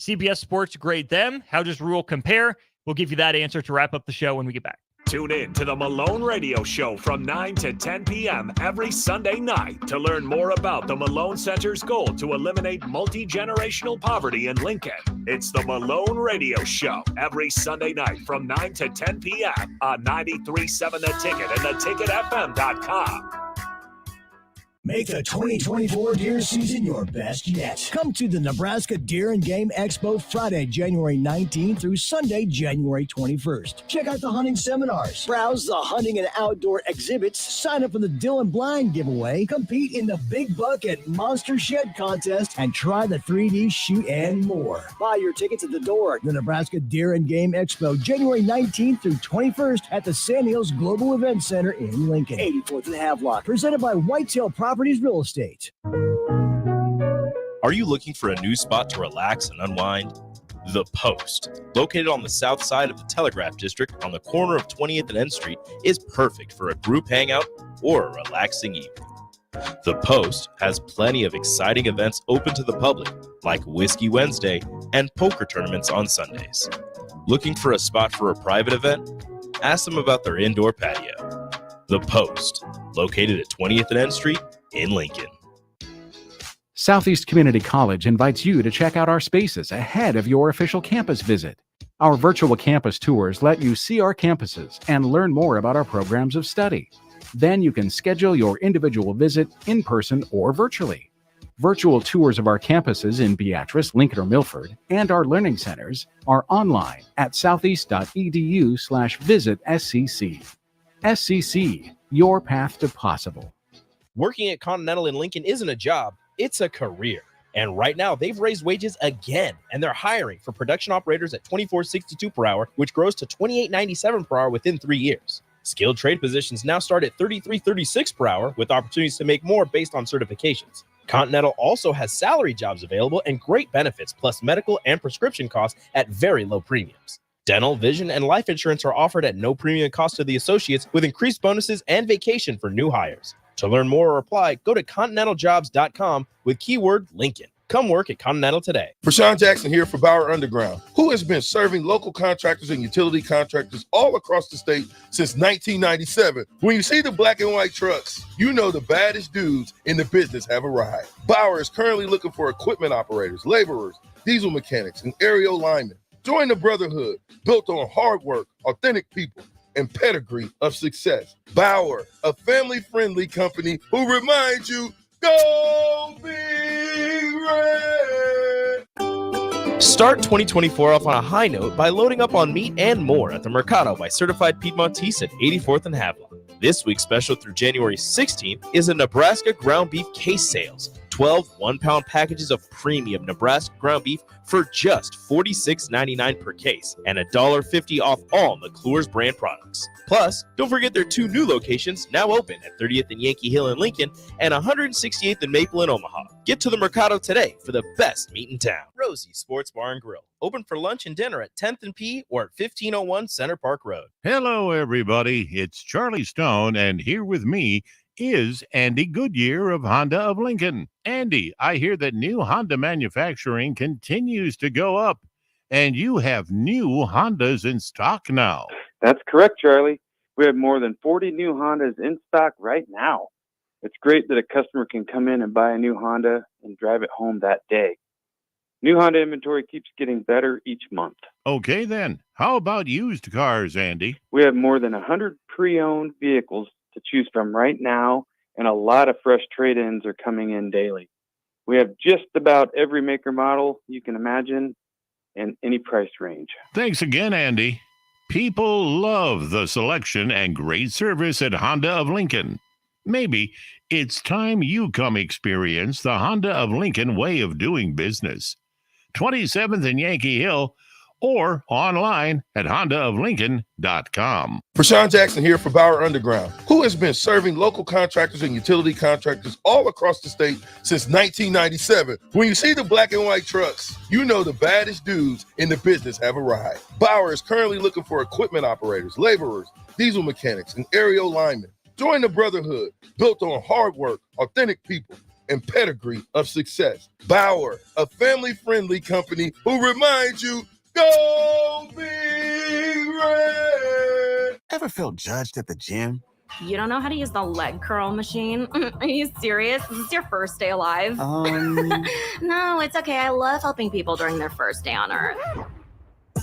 CBS Sports grade them? How does Rule compare? We'll give you that answer to wrap up the show when we get back. Tune in to the Malone Radio Show from 9 to 10 p.m. every Sunday night to learn more about the Malone Center's goal to eliminate multi-generational poverty in Lincoln. It's the Malone Radio Show every Sunday night from 9 to 10 p.m. on 93.7 The Ticket and theticketfm.com. Make the 2024 deer season your best yet. Come to the Nebraska Deer and Game Expo Friday, January 19th through Sunday, January 21st. Check out the hunting seminars, browse the hunting and outdoor exhibits, sign up for the Dylan Blind giveaway, compete in the Big Buck and Monster Shed contest, and try the 3D shoot and more. Buy your tickets at the door. The Nebraska Deer and Game Expo, January 19th through 21st at the Sand Hills Global Event Center in Lincoln. 84th and Havelock, presented by Whitetail Properties Real Estate. Are you looking for a new spot to relax and unwind? The Post, located on the south side of the Telegraph District on the corner of 20th and N Street, is perfect for a group hangout or a relaxing evening. The Post has plenty of exciting events open to the public, like Whiskey Wednesday and poker tournaments on Sundays. Looking for a spot for a private event? Ask them about their indoor patio. The Post, located at 20th and N Street in Lincoln. Southeast Community College invites you to check out our spaces ahead of your official campus visit. Our virtual campus tours let you see our campuses and learn more about our programs of study. Then you can schedule your individual visit in person or virtually. Virtual tours of our campuses in Beatrice, Lincoln, or Milford, and our learning centers are online at southeast.edu/visit SCC. SCC, your path to possible. Working at Continental in Lincoln isn't a job, it's a career. And right now, they've raised wages again, and they're hiring for production operators at $24.62 per hour, which grows to $28.97 per hour within 3 years. Skilled trade positions now start at $33.36 per hour, with opportunities to make more based on certifications. Continental also has salary jobs available and great benefits, plus medical and prescription costs at very low premiums. Dental, vision, and life insurance are offered at no premium cost to the associates, with increased bonuses and vacation for new hires. To learn more or apply, go to continentaljobs.com with keyword Lincoln. Come work at Continental today. Rashawn Jackson here for Bauer Underground, who has been serving local contractors and utility contractors all across the state since 1997. When you see the black and white trucks, you know the baddest dudes in the business have arrived. Bauer is currently looking for equipment operators, laborers, diesel mechanics, and aerial linemen. Join the brotherhood built on hard work, authentic people, and pedigree of success. Bauer, a family-friendly company who reminds you, go Big Red! Start 2024 off on a high note by loading up on meat and more at the Mercado by Certified Piedmontese at 84th and Havelock. This week's special through January 16th is a Nebraska ground beef case sales. 12 one-pound packages of premium Nebraska ground beef for just $46.99 per case and $1.50 off all McClure's brand products. Plus, don't forget their 2 new locations now open at 30th and Yankee Hill in Lincoln and 168th and Maple in Omaha. Get to the Mercado today for the best meat in town. Rosie's Sports Bar and Grill, open for lunch and dinner at 10th and P or at 1501 Center Park Road. Hello, everybody. It's Charlie Stone, and here with me is Andy Goodyear of Honda of Lincoln. Andy, I hear that new Honda manufacturing continues to go up, and you have new Hondas in stock now. That's correct, Charlie. We have more than 40 new Hondas in stock right now. It's great that a customer can come in and buy a new Honda and drive it home that day. New Honda inventory keeps getting better each month. Okay, then. How about used cars, Andy? We have more than 100 pre-owned vehicles to choose from right now, and a lot of fresh trade-ins are coming in daily. We have just about every maker model you can imagine in any price range. Thanks again, Andy. People love the selection and great service at Honda of Lincoln. Maybe it's time you come experience the Honda of Lincoln way of doing business. 27th and Yankee Hill, or online at hondaoflincoln.com. Prashawn Jackson here for Bauer Underground, who has been serving local contractors and utility contractors all across the state since 1997. When you see the black and white trucks, you know the baddest dudes in the business have arrived. Bauer is currently looking for equipment operators, laborers, diesel mechanics, and aerial linemen. Join the brotherhood built on hard work, authentic people, and pedigree of success. Bauer, a family-friendly company who reminds you, go Big Red! Ever felt judged at the gym? You don't know how to use the leg curl machine? Are you serious? Is this your first day alive? No, it's okay. I love helping people during their first day on Earth.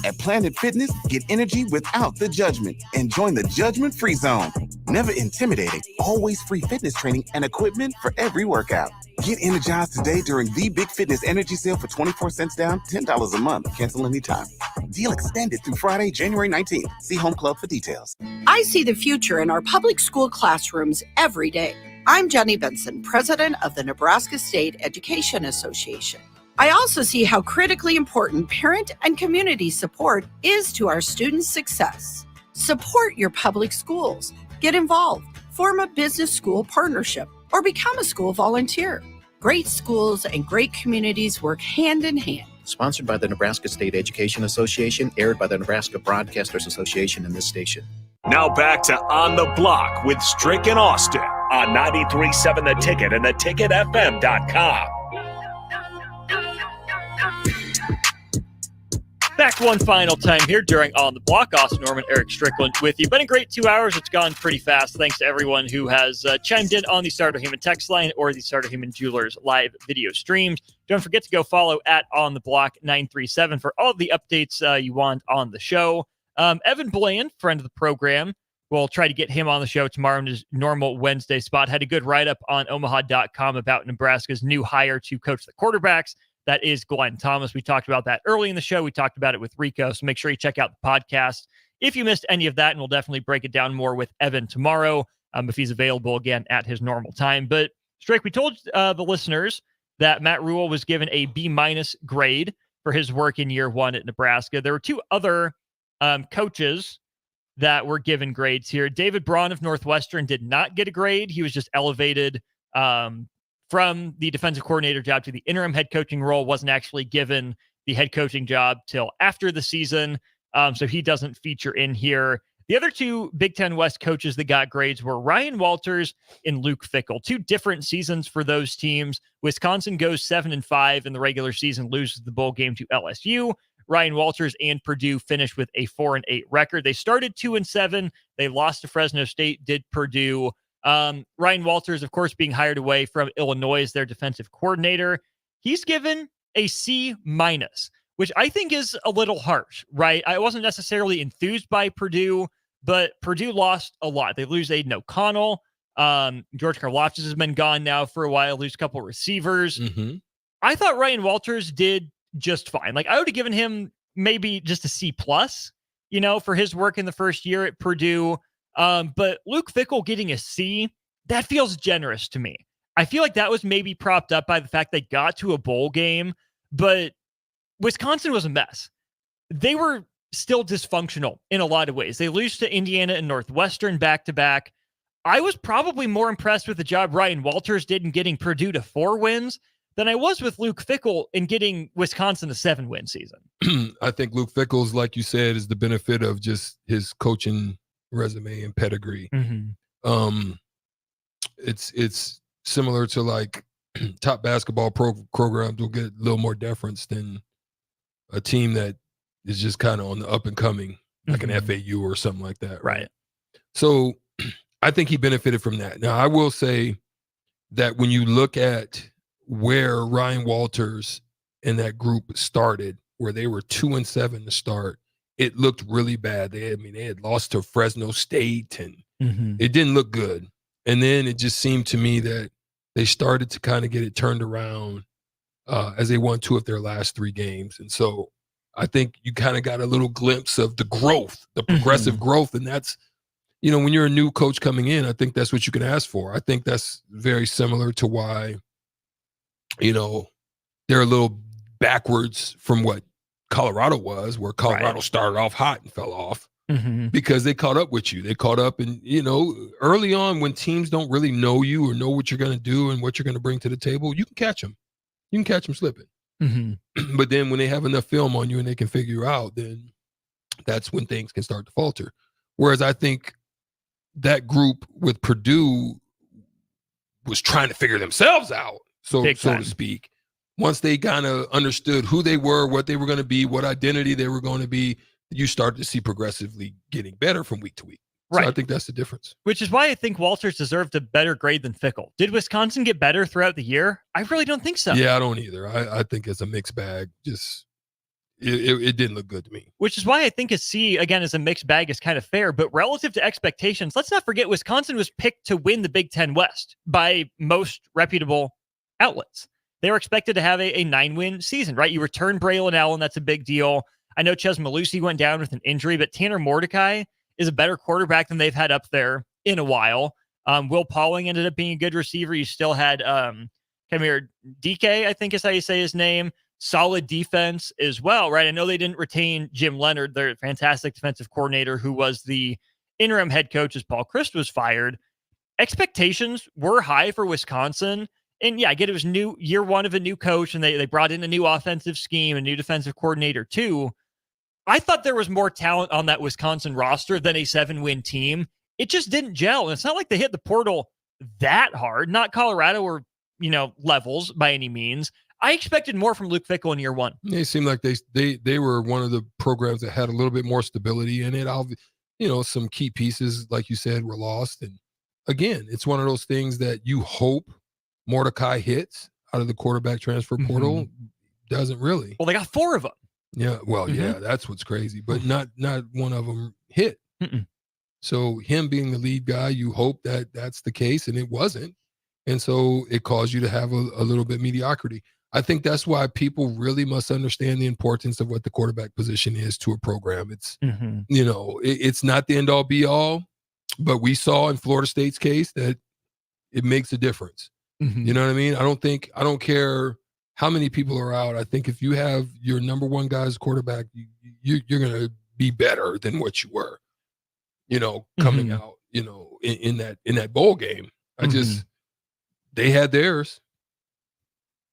At Planet Fitness, get energy without the judgment and join the judgment-free zone. Never intimidating, always free fitness training and equipment for every workout. Get energized today during the Big Fitness Energy Sale for 24 cents down, $10 a month. Cancel anytime. Deal extended through Friday, January 19th. See Home Club for details. I see the future in our public school classrooms every day. I'm Jenny Benson, president of the Nebraska State Education Association. I also see how critically important parent and community support is to our students' success. Support your public schools. Get involved. Form a business school partnership or become a school volunteer. Great schools and great communities work hand in hand. Sponsored by the Nebraska State Education Association, aired by the Nebraska Broadcasters Association and this station. Now back to On the Block with Strick and Austin on 93.7 The Ticket and theticketfm.com. Back one final time here during On the Block. Austin Norman, Erick Strickland with you. Been a great 2 hours. It's gone pretty fast. Thanks to everyone who has chimed in on the Starter Heyman text line or the Starter Heyman Jewelers live video streams. Don't forget to go follow at On the Block 937 for all of the updates you want on the show. Evan Bland, friend of the program, we'll try to get him on the show tomorrow in his normal Wednesday spot. Had a good write-up on Omaha.com about Nebraska's new hire to coach the quarterbacks. That is Glenn Thomas. We talked about that early in the show. We talked about it with Rico, so make sure you check out the podcast if you missed any of that, and we'll definitely break it down more with Evan tomorrow if he's available again at his normal time. But, Strick, we told the listeners that Matt Rule was given a B- grade for his work in year one at Nebraska. There were two other coaches that were given grades here. David Braun of Northwestern did not get a grade. He was just elevated from the defensive coordinator job to the interim head coaching role, wasn't actually given the head coaching job till after the season. So he doesn't feature in here. The other two Big Ten West coaches that got grades were Ryan Walters and Luke Fickell. Two different seasons for those teams. Wisconsin goes 7-5 in the regular season, loses the bowl game to LSU. Ryan Walters and Purdue finished with a 4-8 record. They started 2-7. They lost to Fresno State, did Purdue. Ryan Walters, of course, being hired away from Illinois as their defensive coordinator. He's given a C-, which I think is a little harsh, right? I wasn't necessarily enthused by Purdue, but Purdue lost a lot. They lose Aiden O'Connell. George Karlaftis has been gone now for a while, lose a couple of receivers. Mm-hmm. I thought Ryan Walters did just fine. Like, I would have given him maybe just a C+, for his work in the first year at Purdue. But Luke Fickell getting a C, that feels generous to me. I feel like that was maybe propped up by the fact they got to a bowl game, but Wisconsin was a mess. They were still dysfunctional in a lot of ways. They lose to Indiana and Northwestern back-to-back. I was probably more impressed with the job Ryan Walters did in getting Purdue to 4 wins than I was with Luke Fickell in getting Wisconsin a 7-win season. I think Luke Fickell's, like you said, is the benefit of just his coaching resume and pedigree. Mm-hmm. It's similar to like top basketball programs will get a little more deference than a team that is just kind of on the up and coming, like an FAU or something like that. Right. So I think he benefited from that. Now, I will say that when you look at where Ryan Walters and that group started, where they were 2-7 to start, it looked really bad. They had lost to Fresno State, and it didn't look good. And then it just seemed to me that they started to kind of get it turned around as they won 2 of their last 3 games. And so I think you kind of got a little glimpse of the growth, the progressive growth. And that's, when you're a new coach coming in, I think that's what you can ask for. I think that's very similar to why, they're a little backwards from what Colorado was, where Colorado started off hot and fell off. Because they caught up with you. They caught up and, early on when teams don't really know you or know what you're going to do and what you're going to bring to the table, you can catch them. You can catch them slipping. But then when they have enough film on you and they can figure you out, then that's when things can start to falter. Whereas I think that group with Purdue was trying to figure themselves out, so to speak. Once they kind of understood who they were, what they were going to be, what identity they were going to be, you start to see progressively getting better from week to week. So I think that's the difference. Which is why I think Walters deserved a better grade than Fickell. Did Wisconsin get better throughout the year? I really don't think so. Yeah, I don't either. I think it's a mixed bag. Just it didn't look good to me. Which is why I think a C, again, as a mixed bag is kind of fair. But relative to expectations, let's not forget Wisconsin was picked to win the Big Ten West by most reputable outlets. They were expected to have a 9-win season, right? You return Braylon Allen, that's a big deal. I know Ches Malusi went down with an injury, but Tanner Mordecai is a better quarterback than they've had up there in a while. Will Pauling ended up being a good receiver. You still had Kamir DK, I think is how you say his name. Solid defense as well, right? I know they didn't retain Jim Leonard, their fantastic defensive coordinator, who was the interim head coach as Paul Chryst was fired. Expectations were high for Wisconsin. And yeah, I get it was year one of a new coach, and they brought in a new offensive scheme, a new defensive coordinator too. I thought there was more talent on that Wisconsin roster than a 7-win team. It just didn't gel. And it's not like they hit the portal that hard, not Colorado or, levels by any means. I expected more from Luke Fickell in year one. They seemed like they were one of the programs that had a little bit more stability in it. Some key pieces, like you said, were lost. And again, it's one of those things that you hope Mordecai hits out of the quarterback transfer portal. Doesn't really. Well, they got 4 of them. Yeah, well, yeah, that's what's crazy. But not one of them hit. So him being the lead guy, you hope that that's the case, and it wasn't. And so it caused you to have a little bit mediocrity. I think that's why people really must understand the importance of what the quarterback position is to a program. It's, it's not the end-all, be-all, but we saw in Florida State's case that it makes a difference. You know what I mean? I don't care how many people are out. I think if you have your number one guy as quarterback, you're going to be better than what you were, coming out, in that bowl game. They had theirs.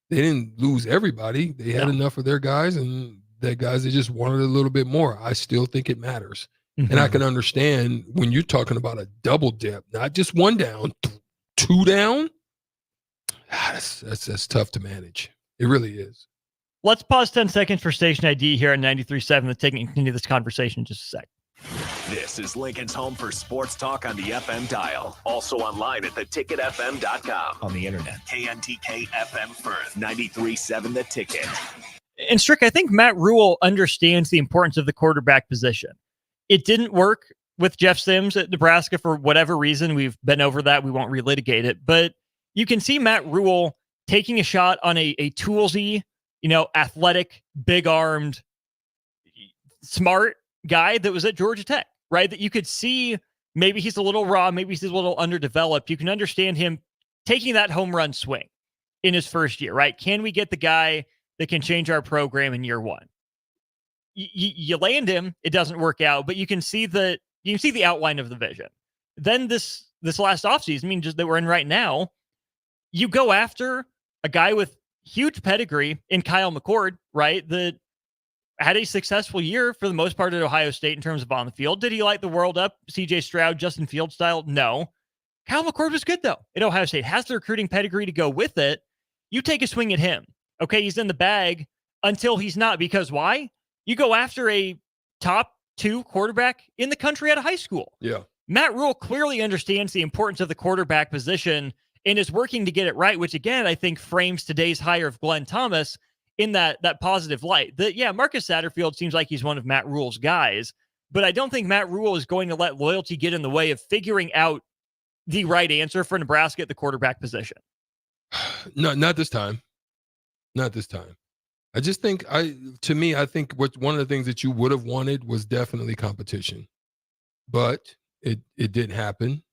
They didn't lose everybody. They had enough of their guys, and that guys, they just wanted a little bit more. I still think it matters. And I can understand when you're talking about a double dip, not just 1 down, 2 down. That's tough to manage. It really is. Let's pause 10 seconds for station ID here on 93.7. Let's take and continue this conversation in just a sec. This is Lincoln's home for sports talk on the FM dial. Also online at theticketfm.com. On the internet. KNTK FM Firth, 93.7 The Ticket. And Strick, I think Matt Rule understands the importance of the quarterback position. It didn't work with Jeff Sims at Nebraska for whatever reason. We've been over that. We won't relitigate it. But you can see Matt Rule taking a shot on a toolsy, athletic, big-armed, smart guy that was at Georgia Tech, right? That you could see maybe he's a little raw, maybe he's a little underdeveloped. You can understand him taking that home run swing in his first year, right? Can we get the guy that can change our program in year one? You land him, it doesn't work out, but you can see the outline of the vision. Then this last offseason, just that we're in right now, you go after a guy with huge pedigree in Kyle McCord, right? That had a successful year for the most part at Ohio State in terms of on the field. Did he light the world up? CJ Stroud, Justin Fields style? No. Kyle McCord was good though at Ohio State. Has the recruiting pedigree to go with it. You take a swing at him. Okay, he's in the bag until he's not, because why? You go after a top 2 quarterback in the country out of high school. Yeah. Matt Rule clearly understands the importance of the quarterback position and is working to get it right, which again, I think frames today's hire of Glenn Thomas in that positive light. Marcus Satterfield seems like he's one of Matt Rule's guys, but I don't think Matt Rule is going to let loyalty get in the way of figuring out the right answer for Nebraska at the quarterback position? No, not this time. Not this time. I just think I think one of the things that you would have wanted was definitely competition, but it didn't happen.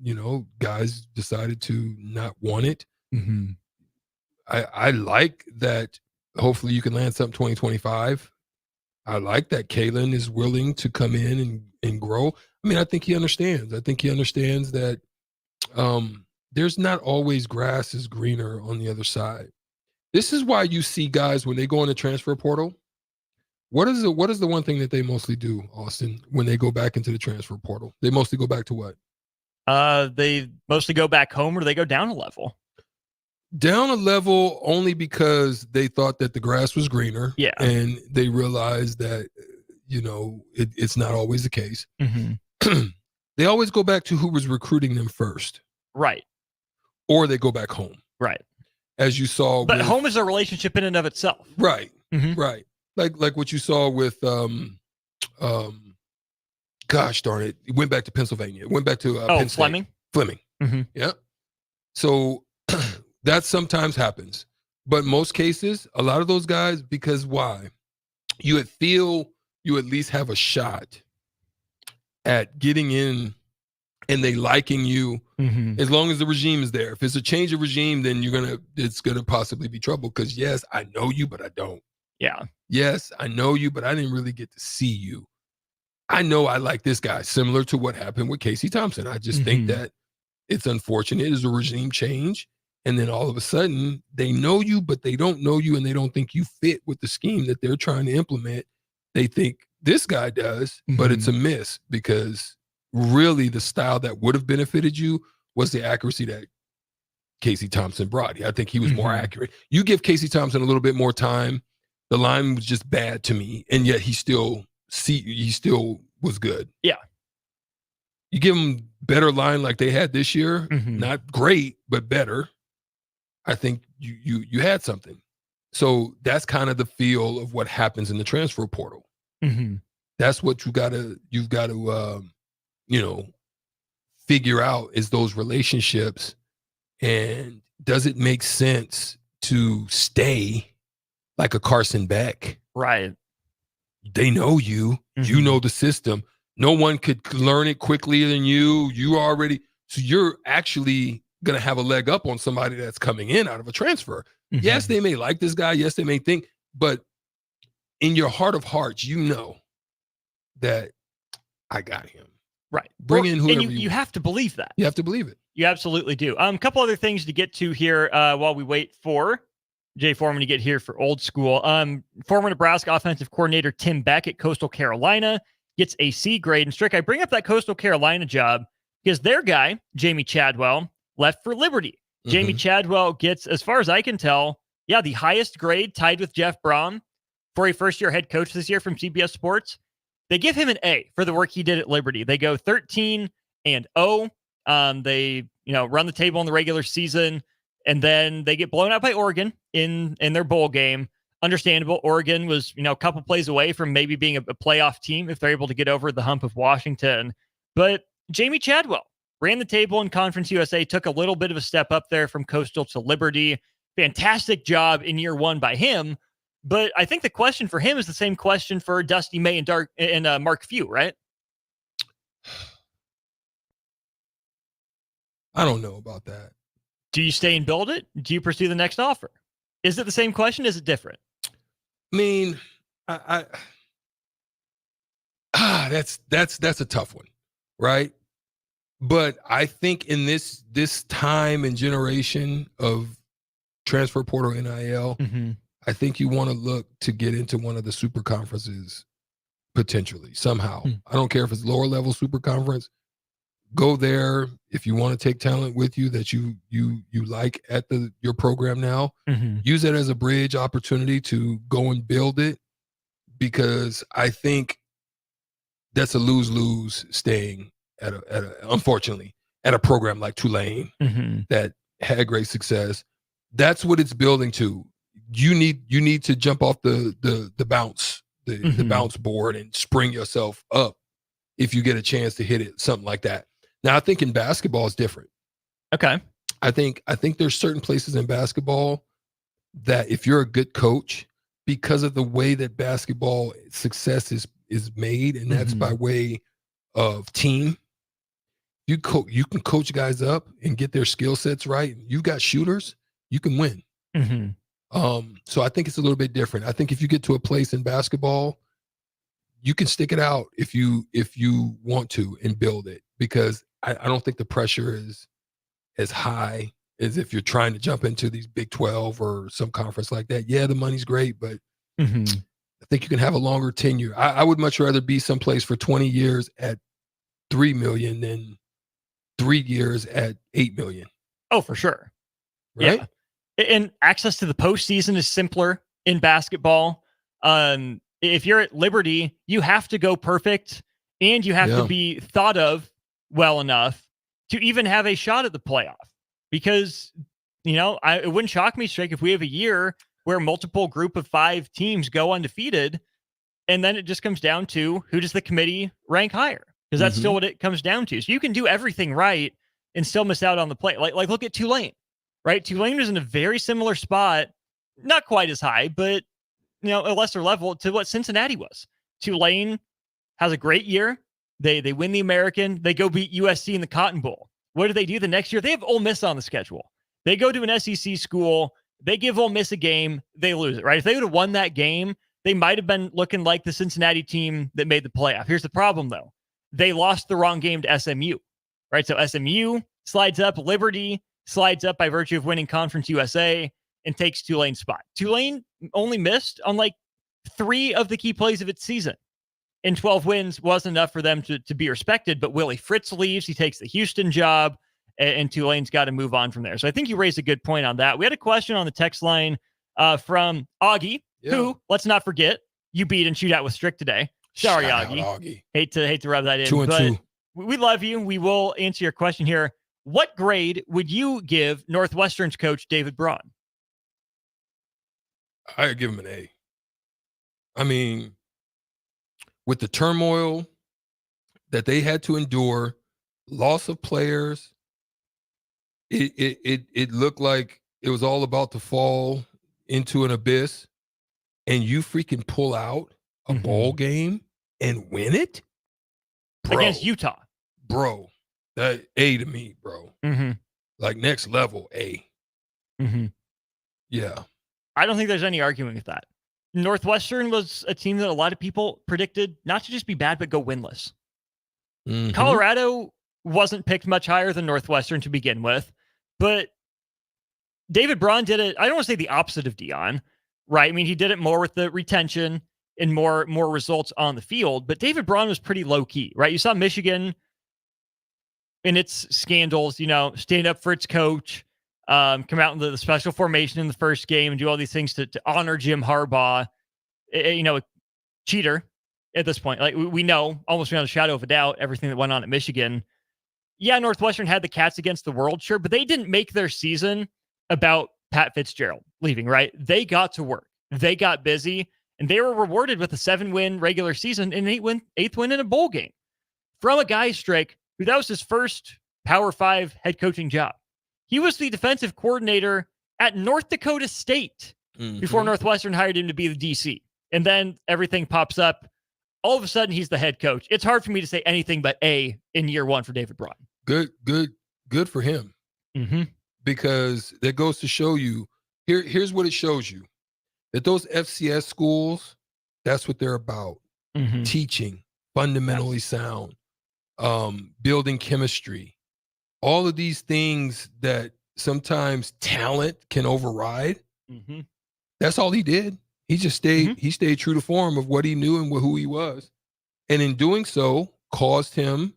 You know, guys decided to not want it. Mm-hmm. I like that. Hopefully you can land something 2025. I like that Kalen is willing to come in and grow. I mean, I think he understands. I think he understands that there's not always grass is greener on the other side. This is why you see guys when they go in the transfer portal. What is the one thing that they mostly do, Austin, when they go back into the transfer portal? They mostly go back to what? They mostly go back home, or they go down a level. Down a level only because they thought that the grass was greener. Yeah. And they realized that, you know, it's not always the case. Mm-hmm. They always go back to who was recruiting them first. Right. Or they go back home. Right. As you saw. But home is a relationship in and of itself. Right. Mm-hmm. Right. Like what you saw with gosh darn it. It went back to Pennsylvania. It went back to Penn State. Fleming. Mm-hmm. Yeah. So that sometimes happens. But most cases, a lot of those guys, because why? You feel you at least have a shot at getting in and they liking you as long as the regime is there. If it's a change of regime, then it's gonna possibly be trouble. Because yes, I know you, but I don't. Yeah. Yes, I know you, but I didn't really get to see you. I know I like this guy, similar to what happened with Casey Thompson. I just think that it's unfortunate. It's a regime change. And then all of a sudden, they know you, but they don't know you, and they don't think you fit with the scheme that they're trying to implement. They think this guy does, but it's a miss, because really the style that would have benefited you was the accuracy that Casey Thompson brought. I think he was more accurate. You give Casey Thompson a little bit more time, the line was just bad to me, and yet he still was good. Yeah. You give him better line like they had this year, not great, but better. I think you had something. So that's kind of the feel of what happens in the transfer portal. That's what you've got to figure out, is those relationships, and does it make sense to stay like a Carson Beck? Right. They know you. You know the system. No one could learn it quickly than you. So you're actually going to have a leg up on somebody that's coming in out of a transfer. Yes, they may like this guy. Yes, they may think, but in your heart of hearts, you know that I got him. Right. Bring in whoever and you have to believe that. You have to believe it. You absolutely do. A couple other things to get to here while we wait for Jay Foreman to get here for old school. Former Nebraska offensive coordinator Tim Beck at Coastal Carolina gets a C grade. And Strick, I bring up that Coastal Carolina job because their guy, Jamie Chadwell, left for Liberty. Jamie Chadwell gets, as far as I can tell, the highest grade, tied with Jeff Brom for a first-year head coach this year from CBS Sports. They give him an A for the work he did at Liberty. They go 13-0. They, run the table in the regular season, and then they get blown out by Oregon in their bowl game. Understandable. Oregon was, a couple plays away from maybe being a playoff team if they're able to get over the hump of Washington. But Jamie Chadwell ran the table in Conference USA, took a little bit of a step up there from Coastal to Liberty. Fantastic job in year one by him. But I think the question for him is the same question for Dusty May and Mark Few, right? I don't know about that. Do you stay and build it? Do you pursue the next offer? Is it the same question? Is it different? I mean, that's a tough one, right? But I think in this time and generation of transfer portal NIL, I think you want to look to get into one of the super conferences potentially somehow. I don't care if it's lower level super conference. Go there if you want to take talent with you that you like at your program now. Use it as a bridge opportunity to go and build it, because I think that's a lose-lose staying unfortunately at a program like Tulane that had great success. That's what it's building to. You need to jump off the bounce the bounce board and spring yourself up if you get a chance to hit it, something like that. Now, I think in basketball it's different. Okay. I think there's certain places in basketball that if you're a good coach, because of the way that basketball success is made, and that's by way of team, you can coach guys up and get their skill sets right. You got shooters, you can win. So I think it's a little bit different. I think if you get to a place in basketball, you can stick it out if you want to and build it, because I don't think the pressure is as high as if you're trying to jump into these Big 12 or some conference like that. Yeah, the money's great, but I think you can have a longer tenure. I would much rather be someplace for 20 years at $3 million than 3 years at $8 million. Oh, for sure. Right? Yeah. And access to the postseason is simpler in basketball. If you're at Liberty, you have to go perfect, and you have to be thought of well enough to even have a shot at the playoff. Because, it wouldn't shock me, Strick, if we have a year where multiple group of 5 teams go undefeated, and then it just comes down to who does the committee rank higher? Because that's still what it comes down to. So you can do everything right and still miss out on the play. Like look at Tulane, right? Tulane was in a very similar spot, not quite as high, but a lesser level to what Cincinnati was. Tulane has a great year. They win the American. They go beat USC in the Cotton Bowl. What do they do the next year? They have Ole Miss on the schedule. They go to an SEC school. They give Ole Miss a game. They lose it, right? If they would have won that game, they might have been looking like the Cincinnati team that made the playoff. Here's the problem, though. They lost the wrong game to SMU, right? So SMU slides up. Liberty slides up by virtue of winning Conference USA and takes Tulane's spot. Tulane only missed on 3 of the key plays of its season. And 12 wins wasn't enough for them to be respected, but Willie Fritz leaves. He takes the Houston job, and Tulane's got to move on from there. So I think you raised a good point on that. We had a question on the text line from Augie, who, let's not forget, you beat in Shootout with Strick today. Sorry, Augie. Hate to rub that in. 2 and 2. We love you. We will answer your question here. What grade would you give Northwestern's coach, David Braun? I'd give him an A. I mean, with the turmoil that they had to endure, loss of players, it looked like it was all about to fall into an abyss, and you freaking pull out a ball game and win it? Bro, against Utah. Bro, that A to me, bro. Like next level A. Yeah. I don't think there's any arguing with that. Northwestern was a team that a lot of people predicted not to just be bad, but go winless. Colorado wasn't picked much higher than Northwestern to begin with, but David Braun did it. I don't want to say the opposite of Dion, right? I mean, he did it more with the retention and more results on the field, but David Braun was pretty low key, right? You saw Michigan in its scandals, stand up for its coach, come out in the special formation in the first game and do all these things to honor Jim Harbaugh, a cheater at this point. Like we know almost beyond a shadow of a doubt everything that went on at Michigan. Yeah, Northwestern had the cats against the world, sure, but they didn't make their season about Pat Fitzgerald leaving, right? They got to work. They got busy, and they were rewarded with a 7-win regular season and an 8th win in a bowl game from a guy, Strick, who that was his first Power 5 head coaching job. He was the defensive coordinator at North Dakota State before Northwestern hired him to be the DC. And then everything pops up. All of a sudden, he's the head coach. It's hard for me to say anything but A in year 1 for David Braun. Good for him. Because that goes to show you, here's what it shows you. That those FCS schools, that's what they're about. Teaching, fundamentally sound, building chemistry. All of these things that sometimes talent can override. That's all he did. He just stayed. He stayed true to form of what he knew and who he was, and in doing so, caused him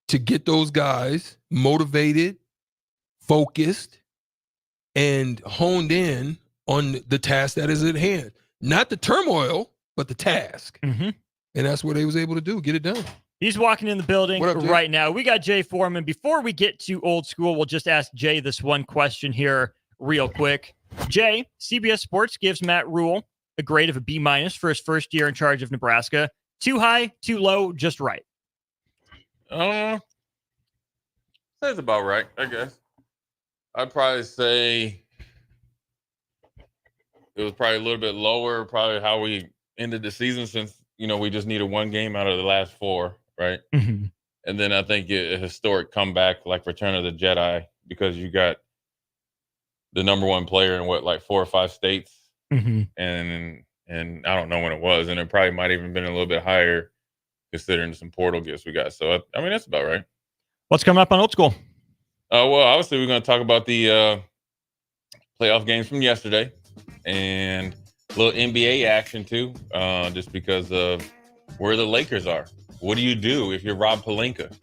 to get those guys motivated, focused, and honed in on the task that is at hand. Not the turmoil, but the task. And that's what he was able to do. Get it done. He's walking in the building right now. We got Jay Foreman. Before we get to old school, we'll just ask Jay this one question here real quick. Jay, CBS Sports gives Matt Rule a grade of a B- for his first year in charge of Nebraska. Too high, too low, just right. That's about right, I guess. I'd probably say it was probably a little bit lower, probably how we ended the season since, we just needed one game out of the last 4, right? Mm-hmm. And then I think a historic comeback like Return of the Jedi, because you got the number 1 player in 4 or 5 states. Mm-hmm. And I don't know when it was. And it probably might even been a little bit higher considering some portal gifts we got. So, I mean, that's about right. What's coming up on Old School? Well, obviously we're going to talk about the playoff games from yesterday and a little NBA action too, just because of where the Lakers are. What do you do if you're Rob Pelinka?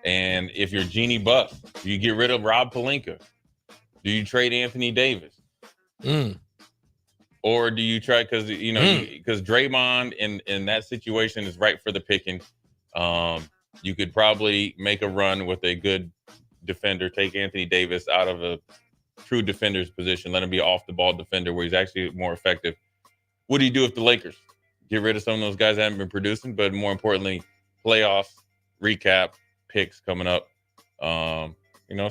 And if you're Jeannie Buss, do you get rid of Rob Pelinka? Do you trade Anthony Davis? Or do you try, because Draymond in that situation is right for the picking. You could probably make a run with a good defender, take Anthony Davis out of a true defender's position, let him be off the ball defender where he's actually more effective. What do you do with the Lakers? Get rid of some of those guys that haven't been producing, but more importantly, playoffs, recap, picks coming up. So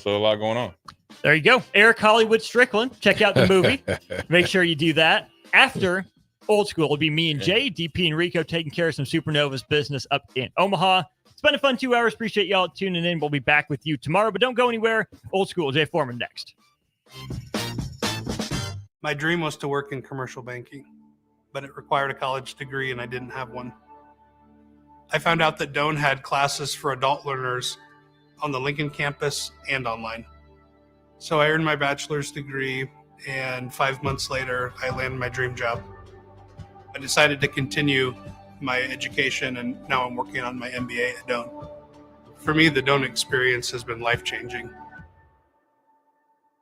a lot going on. There you go. Erick Hollywood Strickland. Check out the movie. Make sure you do that. After Old School, it'll be me and Jay, DP and Rico taking care of some Supernovas business up in Omaha. It's been a fun 2 hours. Appreciate y'all tuning in. We'll be back with you tomorrow, but don't go anywhere. Old School, Jay Foreman next. My dream was to work in commercial banking, but it required a college degree and I didn't have one. I found out that Doane had classes for adult learners on the Lincoln campus and online. So I earned my bachelor's degree, and 5 months later, I landed my dream job. I decided to continue my education, and now I'm working on my MBA at Doane. For me, the Doane experience has been life-changing.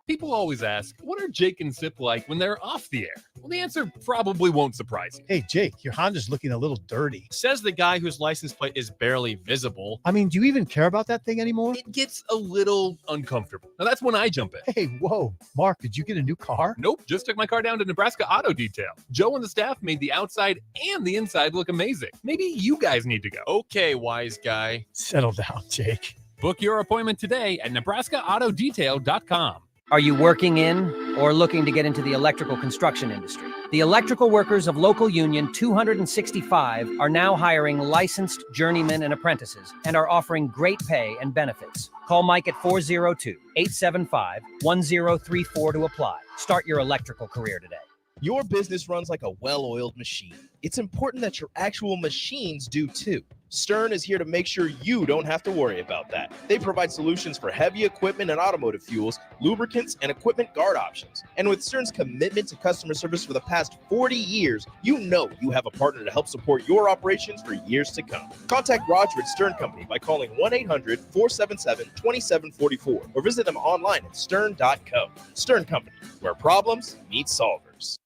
People always ask, what are Jake and Sip like when they're off the air? Well, the answer probably won't surprise you. Hey, Jake, your Honda's looking a little dirty. Says the guy whose license plate is barely visible. I mean, do you even care about that thing anymore? It gets a little uncomfortable. Now, that's when I jump in. Hey, whoa. Mark, did you get a new car? Nope, just took my car down to Nebraska Auto Detail. Joe and the staff made the outside and the inside look amazing. Maybe you guys need to go. Okay, wise guy. Settle down, Jake. Book your appointment today at NebraskaAutoDetail.com. Are you working in or looking to get into the electrical construction industry? The electrical workers of Local Union 265 are now hiring licensed journeymen and apprentices and are offering great pay and benefits. Call Mike at 402-875-1034 to apply. Start your electrical career today. Your business runs like a well-oiled machine. It's important that your actual machines do too. Stern is here to make sure you don't have to worry about that. They provide solutions for heavy equipment and automotive fuels, lubricants, and equipment guard options. And with Stern's commitment to customer service for the past 40 years, you know you have a partner to help support your operations for years to come. Contact Roger at Stern Company by calling 1-800-477-2744 or visit them online at stern.co. Stern Company, where problems meet solvers.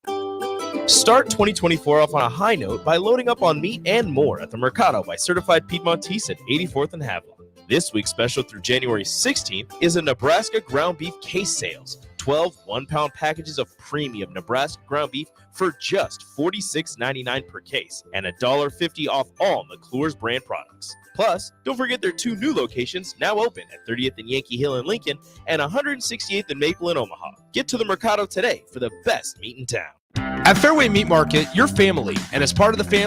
Start 2024 off on a high note by loading up on meat and more at the Mercado by Certified Piedmontese at 84th and Haviland. This week's special through January 16th is a Nebraska ground beef case sales. 12 one-pound packages of premium Nebraska ground beef for just $46.99 per case and $1.50 off all McClure's brand products. Plus, don't forget their 2 new locations now open at 30th and Yankee Hill in Lincoln and 168th and Maple in Omaha. Get to the Mercado today for the best meat in town. At Fairway Meat Market, you're family, and as part of the family,